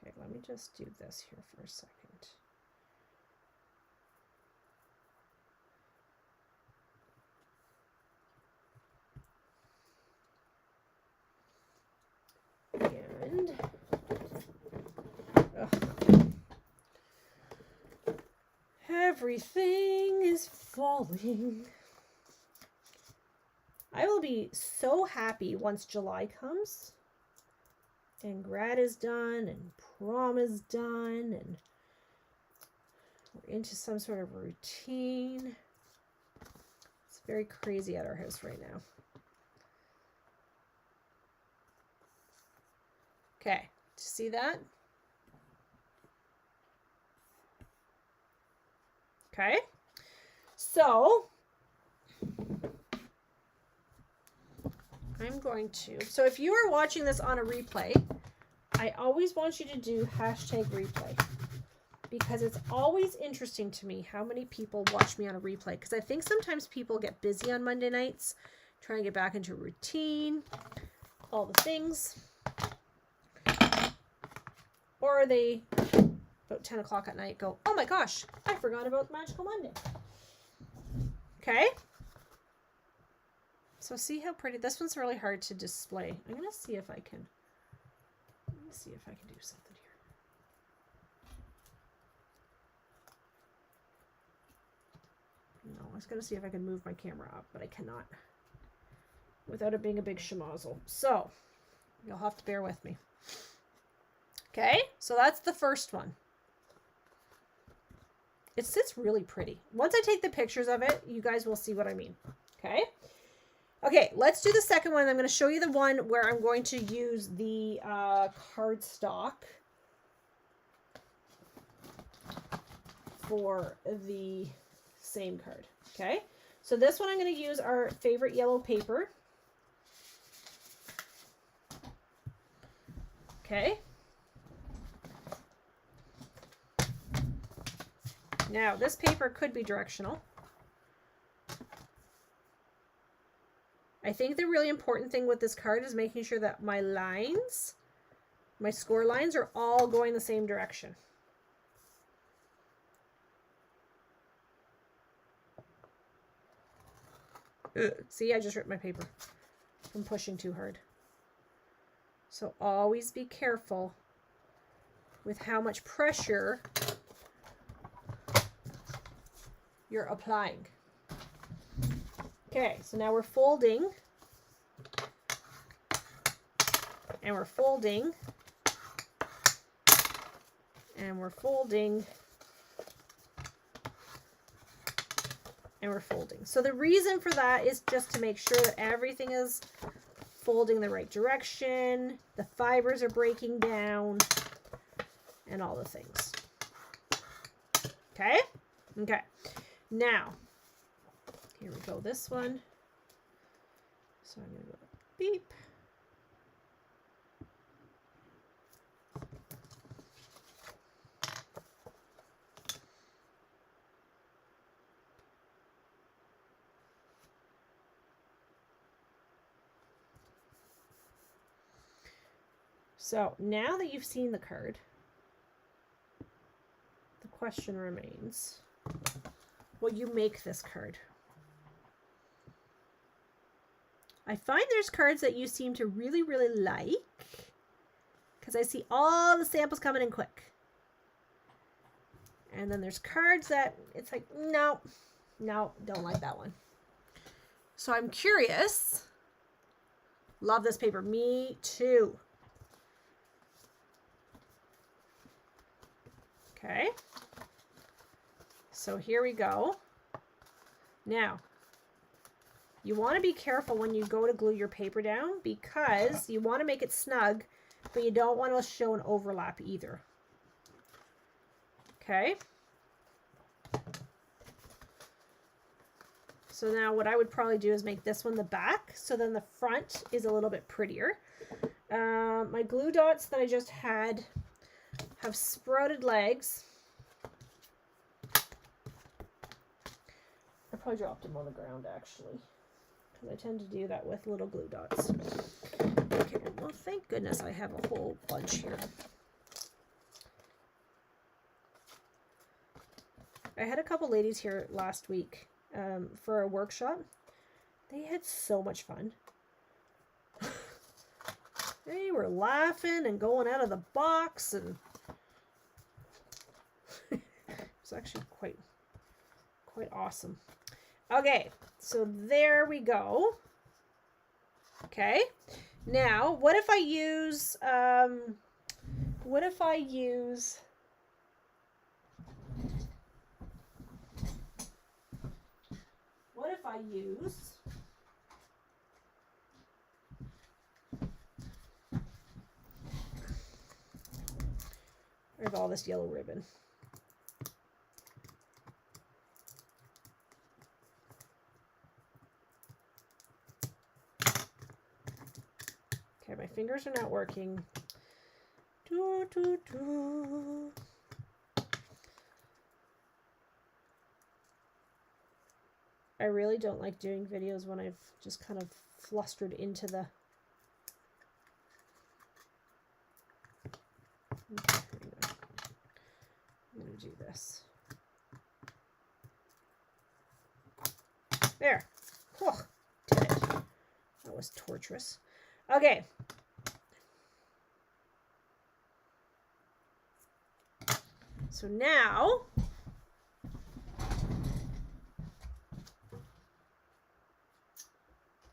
Okay, let me just do this here for a second. And everything is falling. I will be so happy once July comes and grad is done and prom is done and we're into some sort of routine. It's very crazy at our house right now. Okay, see that? Okay, so I'm going to, so if you are watching this on a replay, I always want you to do #replay because it's always interesting to me how many people watch me on a replay, because I think sometimes people get busy on Monday nights trying to get back into routine, all the things, or they about 10 o'clock at night go, oh my gosh, I forgot about Magical Monday. Okay, so see how pretty this one's. Really hard to display. I'm gonna see if I can do something here. No, I was gonna see if I can move my camera up, but I cannot without it being a big schmozzle. So you'll have to bear with me. Okay, so that's the first one. It sits really pretty. Once I take the pictures of it, you guys will see what I mean. Okay. Okay, let's do the second one. I'm going to show you the one where I'm going to use the cardstock for the same card. Okay, so this one I'm going to use our favorite yellow paper. Okay. Now, this paper could be directional. I think the really important thing with this card is making sure that my lines, my score lines, are all going the same direction. See, I just ripped my paper from pushing too hard. So always be careful with how much pressure you're applying. Okay, so now we're folding. And we're folding. And we're folding. And we're folding. So the reason for that is just to make sure that everything is folding the right direction, the fibers are breaking down, and all the things. Okay? Okay. Now, here we go, this one. So I'm going to go beep. So now that you've seen the card, the question remains, will you make this card? I find there's cards that you seem to really, really like, because I see all the samples coming in quick. And then there's cards that it's like, no, don't like that one. So I'm curious. Love this paper. Me too. Okay, so here we go. Now, you want to be careful when you go to glue your paper down because you want to make it snug, but you don't want to show an overlap either. Okay. So now what I would probably do is make this one the back, so then the front is a little bit prettier. My glue dots that I just had have sprouted legs. I probably dropped them on the ground actually, because I tend to do that with little glue dots. Okay, well thank goodness I have a whole bunch here. I had a couple ladies here last week for a workshop. They had so much fun. They were laughing and going out of the box, and it was actually quite awesome. Okay, so there we go. Okay, now what if I use I have all this yellow ribbon. Okay, my fingers are not working. I really don't like doing videos when I've just kind of flustered into the... I'm going to do this. There. Oh, did it. That was torturous. Okay. So now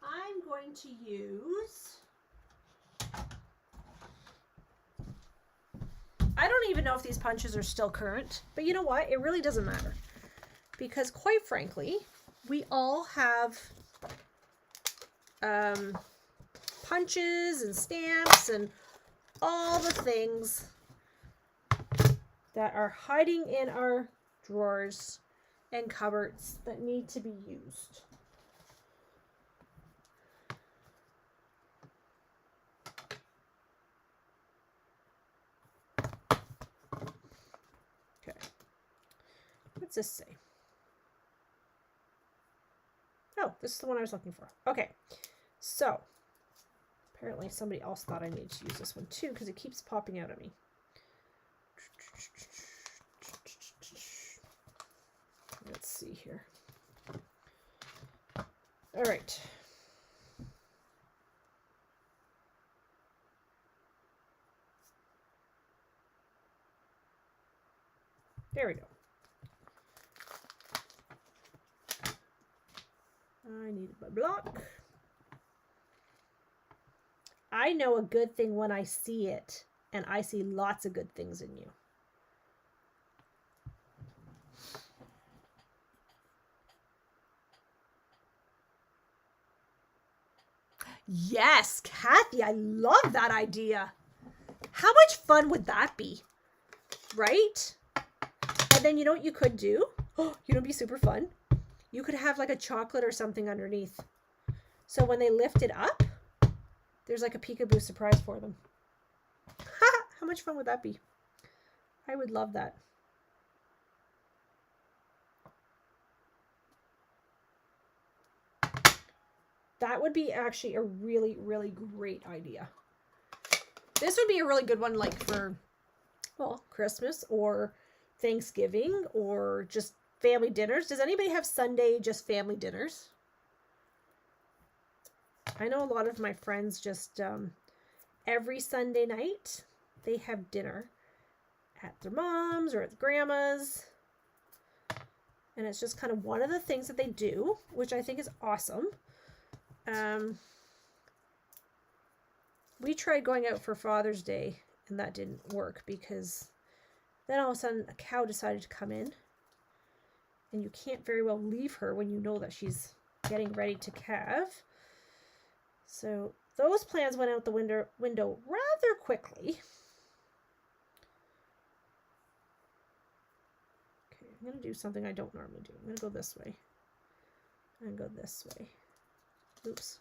I'm going to use, I don't even know if these punches are still current, but you know what? It really doesn't matter, because quite frankly, we all have punches and stamps and all the things that are hiding in our drawers and cupboards that need to be used. Okay. What's this say? Oh, this is the one I was looking for. Okay. So apparently somebody else thought I needed to use this one too because it keeps popping out at me. Let's see here. All right. There we go. I need my block. I know a good thing when I see it, and I see lots of good things in you. Yes, Kathy, I love that idea. How much fun would that be? Right? And then you know what you could do? Oh, you know, it'd be super fun. You could have like a chocolate or something underneath. So when they lift it up, there's like a peekaboo surprise for them. How much fun would that be? I would love that. That would be actually a really, really great idea. This would be a really good one, like for, well, Christmas or Thanksgiving or just family dinners. Does anybody have Sunday just family dinners? I know a lot of my friends just every Sunday night they have dinner at their mom's or at grandma's. And it's just kind of one of the things that they do, which I think is awesome. We tried going out for Father's Day and that didn't work because then all of a sudden a cow decided to come in and you can't very well leave her when you know that she's getting ready to calve. So those plans went out the window rather quickly. Okay, I'm going to do something I don't normally do. I'm going to go this way and go this way. Oops.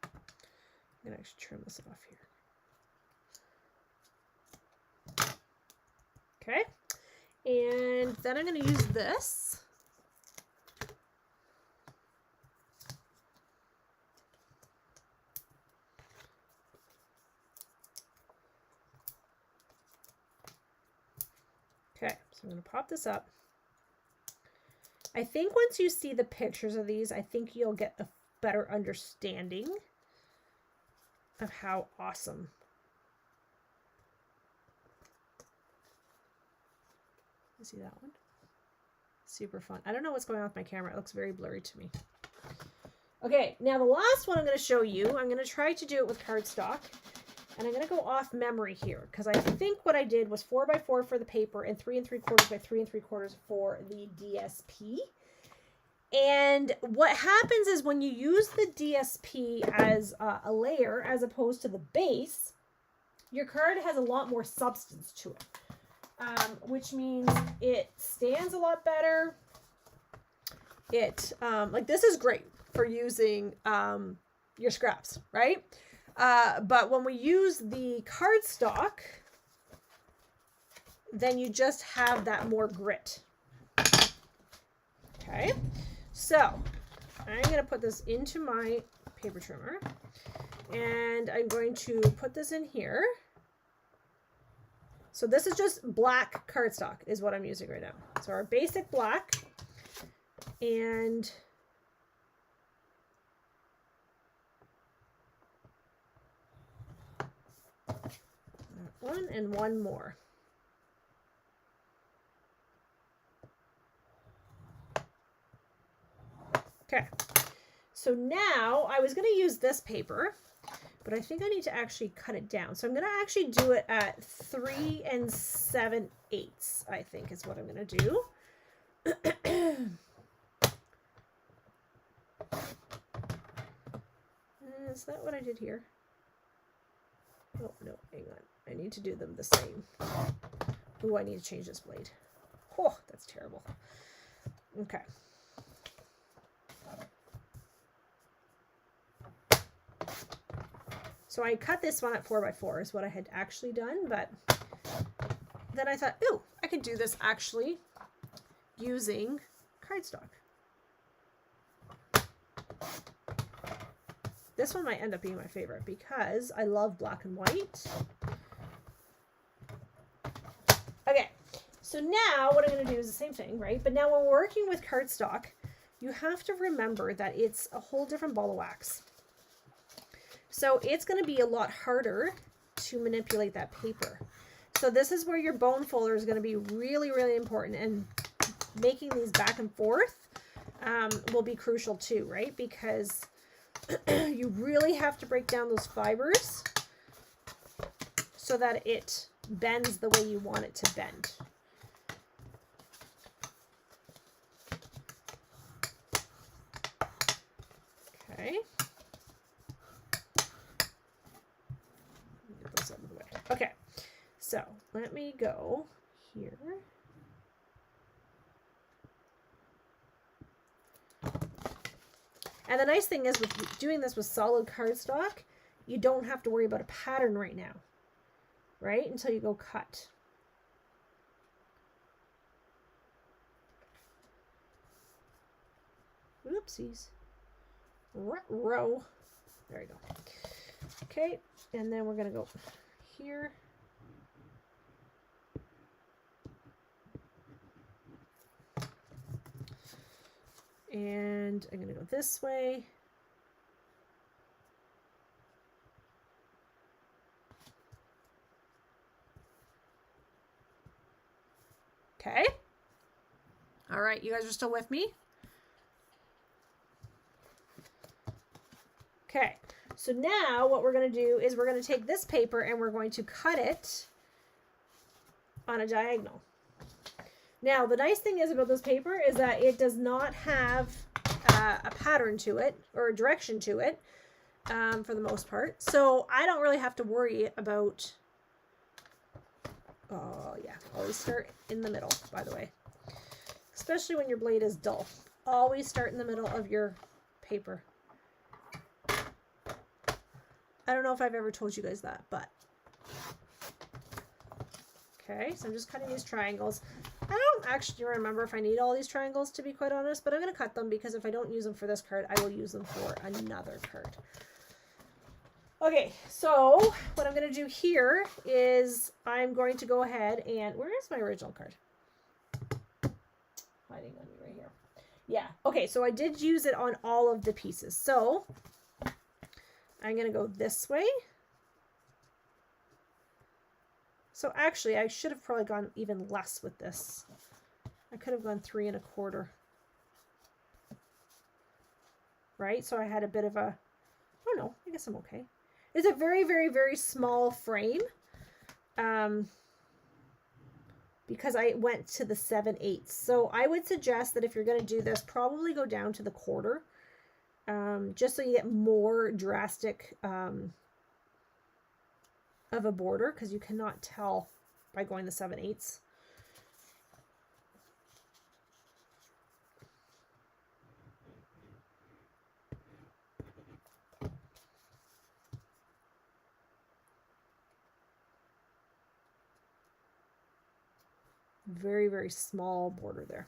I'm going to actually trim this off here. Okay. And then I'm going to use this. Okay, so I'm going to pop this up. I think once you see the pictures of these, I think you'll get a better understanding of how awesome. You see that one? Super fun. I don't know what's going on with my camera. It looks very blurry to me. Okay, now the last one I'm going to show you, I'm going to try to do it with cardstock. And I'm going to go off memory here because I think what I did was 4x4 for the paper and 3 3/4 by 3 3/4 for the DSP. And what happens is when you use the DSP as a layer as opposed to the base, your card has a lot more substance to it, which means it stands a lot better. It like this is great for using your scraps, right? But when we use the cardstock, then you just have that more grit. Okay, so I'm going to put this into my paper trimmer and I'm going to put this in here. So this is just black cardstock is what I'm using right now. So our basic black, and one and one more. Okay, so now I was going to use this paper, but I think I need to actually cut it down. So I'm going to actually do it at 3 7/8, I think is what I'm going to do. Is that what I did here? Oh, no, hang on. I need to do them the same. Oh, I need to change this blade. Oh, that's terrible. Okay. So I cut this one at 4x4 is what I had actually done, but then I thought, ooh, I could do this actually using cardstock. This one might end up being my favorite because I love black and white. Okay, so now what I'm going to do is the same thing, right? But now when we're working with cardstock, you have to remember that it's a whole different ball of wax. So it's going to be a lot harder to manipulate that paper. So this is where your bone folder is going to be really, really important, and making these back and forth will be crucial too, right? Because you really have to break down those fibers so that it bends the way you want it to bend. Okay. Get those out of the way. Okay, so let me go here. And the nice thing is with doing this with solid cardstock, you don't have to worry about a pattern right now, right? Until you go cut. Oopsies. Row. There you go. Okay, and then we're going to go here. And I'm going to go this way. Okay. All right, you guys are still with me? Okay, so now what we're going to do is we're going to take this paper and we're going to cut it on a diagonal. Now, the nice thing is about this paper is that it does not have a pattern to it or a direction to it for the most part. So I don't really have to worry about, oh yeah, always start in the middle, by the way. Especially when your blade is dull. Always start in the middle of your paper. I don't know if I've ever told you guys that, but. Okay, so I'm just cutting these triangles. I don't actually remember if I need all these triangles, to be quite honest, but I'm going to cut them because if I don't use them for this card, I will use them for another card. Okay, so what I'm going to do here is I'm going to go ahead and, where is my original card? Hiding on me right here. Yeah, okay, so I did use it on all of the pieces. So I'm going to go this way. So actually, I should have probably gone even less with this. I could have gone 3 1/4. Right? So I had a bit of a, oh no, I guess I'm okay. It's a very, very, very small frame. Because I went to the 7/8. So I would suggest that if you're going to do this, probably go down to the 1/4. Just so you get more drastic of a border, because you cannot tell by going the 7/8. Very, very small border there.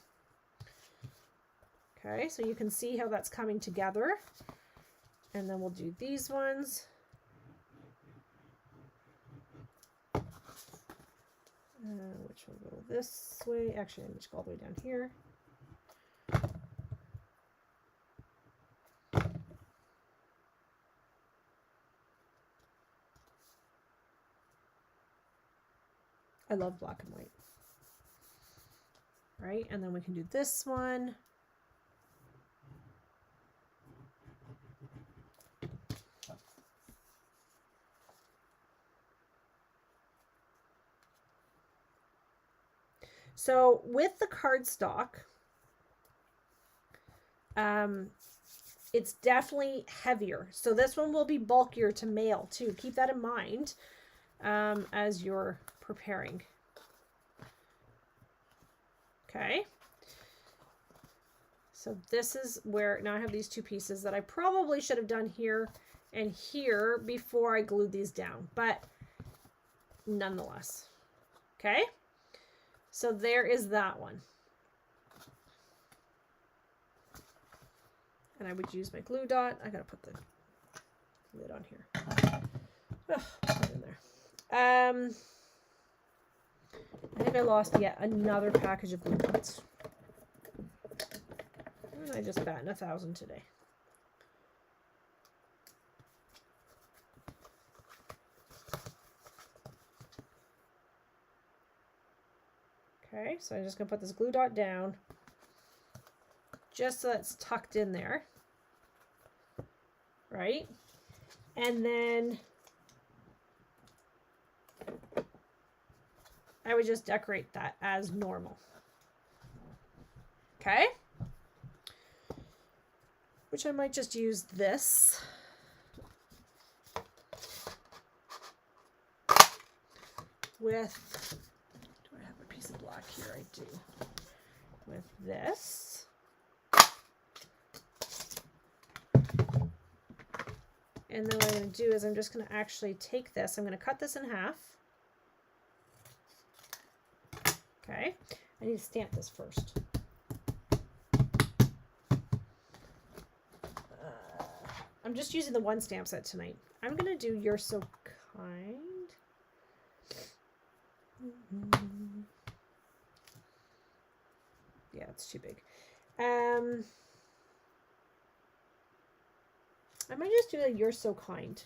Okay, so you can see how that's coming together. And then we'll do these ones. Which will go this way. Actually, I'm just go all the way down here. I love black and white. Right, and then we can do this one. So with the cardstock, it's definitely heavier. So this one will be bulkier to mail too. Keep that in mind as you're preparing. Okay. So this is where, now I have these two pieces that I probably should have done here and here before I glued these down, but nonetheless. Okay. So there is that one. And I would use my glue dot. I gotta put the lid on here. Oh, put it in there. I think I lost yet another package of glue dots. And I just batting 1,000 today. Okay, so I'm just gonna put this glue dot down just so it's tucked in there, right? And then I would just decorate that as normal. Okay? Which I might just use this. With, do I have a piece of black here? I do. With this. And then what I'm going to do is I'm just going to actually take this. I'm going to cut this in half. Okay. I need to stamp this first. I'm just using the one stamp set tonight. I'm going to do You're So Kind. Yeah, it's too big. I might just do a You're So Kind.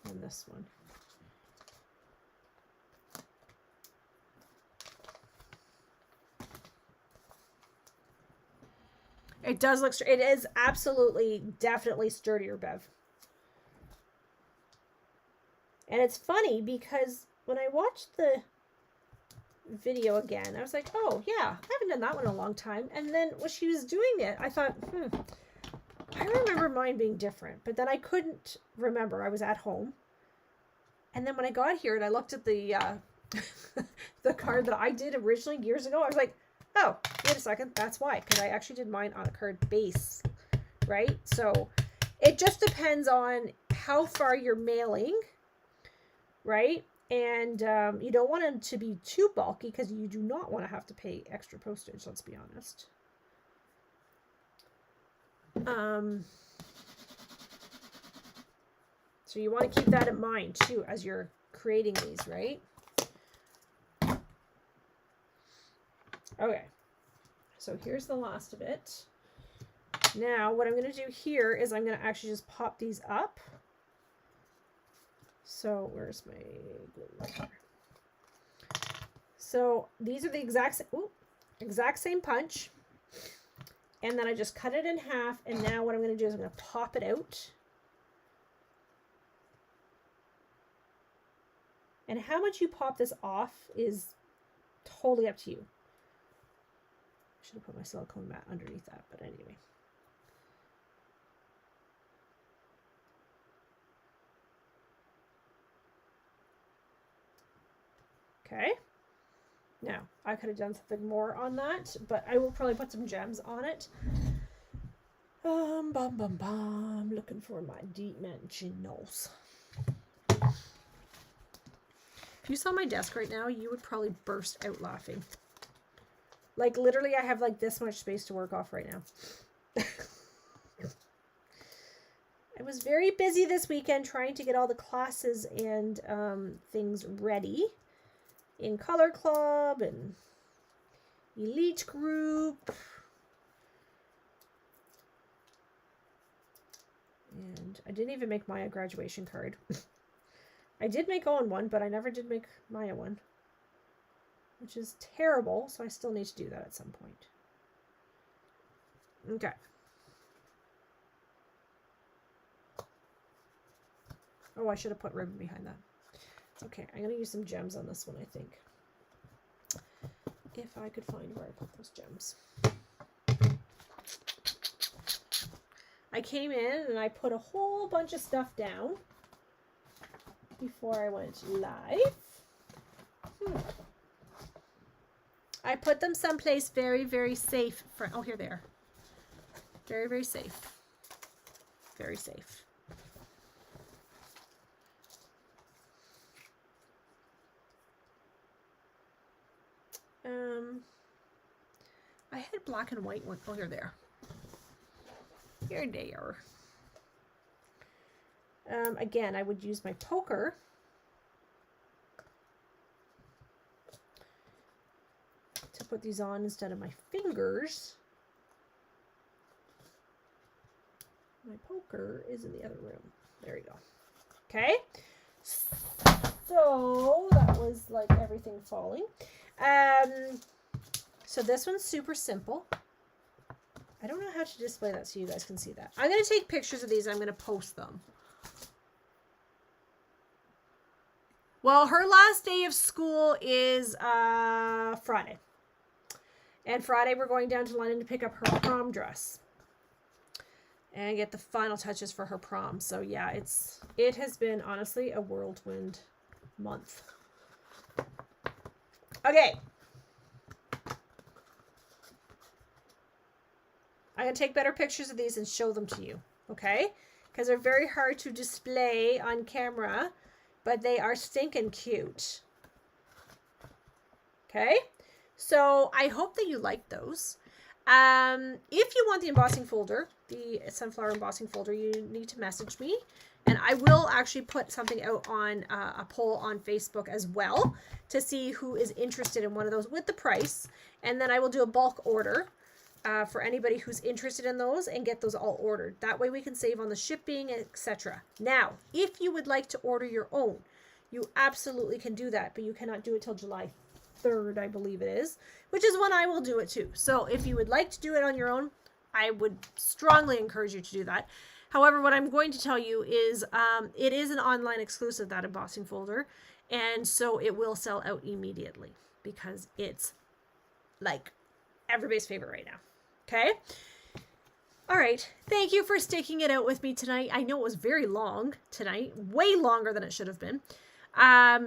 On this one. It does look, it is absolutely, definitely sturdier, Bev. And it's funny because when I watched the video again, I was like, oh yeah, I haven't done that one in a long time. And then when she was doing it, I thought, I remember mine being different, but then I couldn't remember. I was at home. And then when I got here and I looked at the the card that I did originally years ago, I was like, oh, wait a second, that's why, because I actually did mine on a card base, right? So it just depends on how far you're mailing, right? And you don't want them to be too bulky because you do not want to have to pay extra postage, let's be honest. So you want to keep that in mind too as you're creating these, right? Okay, so here's the last of it. Now what I'm going to do here is I'm going to actually just pop these up. So where's my glue? So these are the exact same punch. And then I just cut it in half. And now what I'm going to do is I'm going to pop it out. And how much you pop this off is totally up to you. I should have put my silicone mat underneath that, but anyway. Okay. Now, I could have done something more on that, but I will probably put some gems on it. Looking for my dimensionals. If you saw my desk right now, you would probably burst out laughing. Like, literally, I have, like, this much space to work off right now. I was very busy this weekend trying to get all the classes and things ready in Color Club and Elite Group. And I didn't even make Maya a graduation card. I did make Owen one, but I never did make Maya one, which is terrible, so I still need to do that at some point. Okay. Oh, I should have put ribbon behind that. Okay, I'm going to use some gems on this one, I think. If I could find where I put those gems. I came in and I put a whole bunch of stuff down before I went live. I put them someplace very, very safe. Oh, here they are. Very, very safe. Very safe. I had black and white one. Oh, here they are. Here they are. Again, I would use my poker. To put these on instead of my fingers. My poker is in the other room. There you go. Okay. So that was like everything falling. So this one's super simple. I don't know how to display that so you guys can see that. I'm going to take pictures of these. I'm going to post them. Well, her last day of school is Friday. And Friday we're going down to London to pick up her prom dress. And get the final touches for her prom. So yeah, it has been honestly a whirlwind month. Okay. I'm going to take better pictures of these and show them to you. Okay? Because they're very hard to display on camera. But they are stinking cute. Okay? So I hope that you like those. If you want the embossing folder, the sunflower embossing folder, you need to message me. And I will actually put something out on a poll on Facebook as well to see who is interested in one of those with the price. And then I will do a bulk order for anybody who's interested in those and get those all ordered. That way we can save on the shipping, etc. Now, if you would like to order your own, you absolutely can do that, but you cannot do it till July 3rd, I believe it is, which is when I will do it too. So if you would like to do it on your own, I would strongly encourage you to do that. However, what I'm going to tell you is it is an online exclusive, that embossing folder, and so it will sell out immediately because it's like everybody's favorite right now. Okay? All right. Thank you for sticking it out with me tonight. I know it was very long tonight, way longer than it should have been.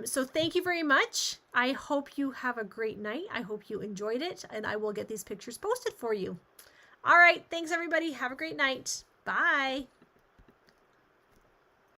So thank you very much. I hope you have a great night. I hope you enjoyed it, and I will get these pictures posted for you. All right. Thanks, everybody. Have a great night. Bye.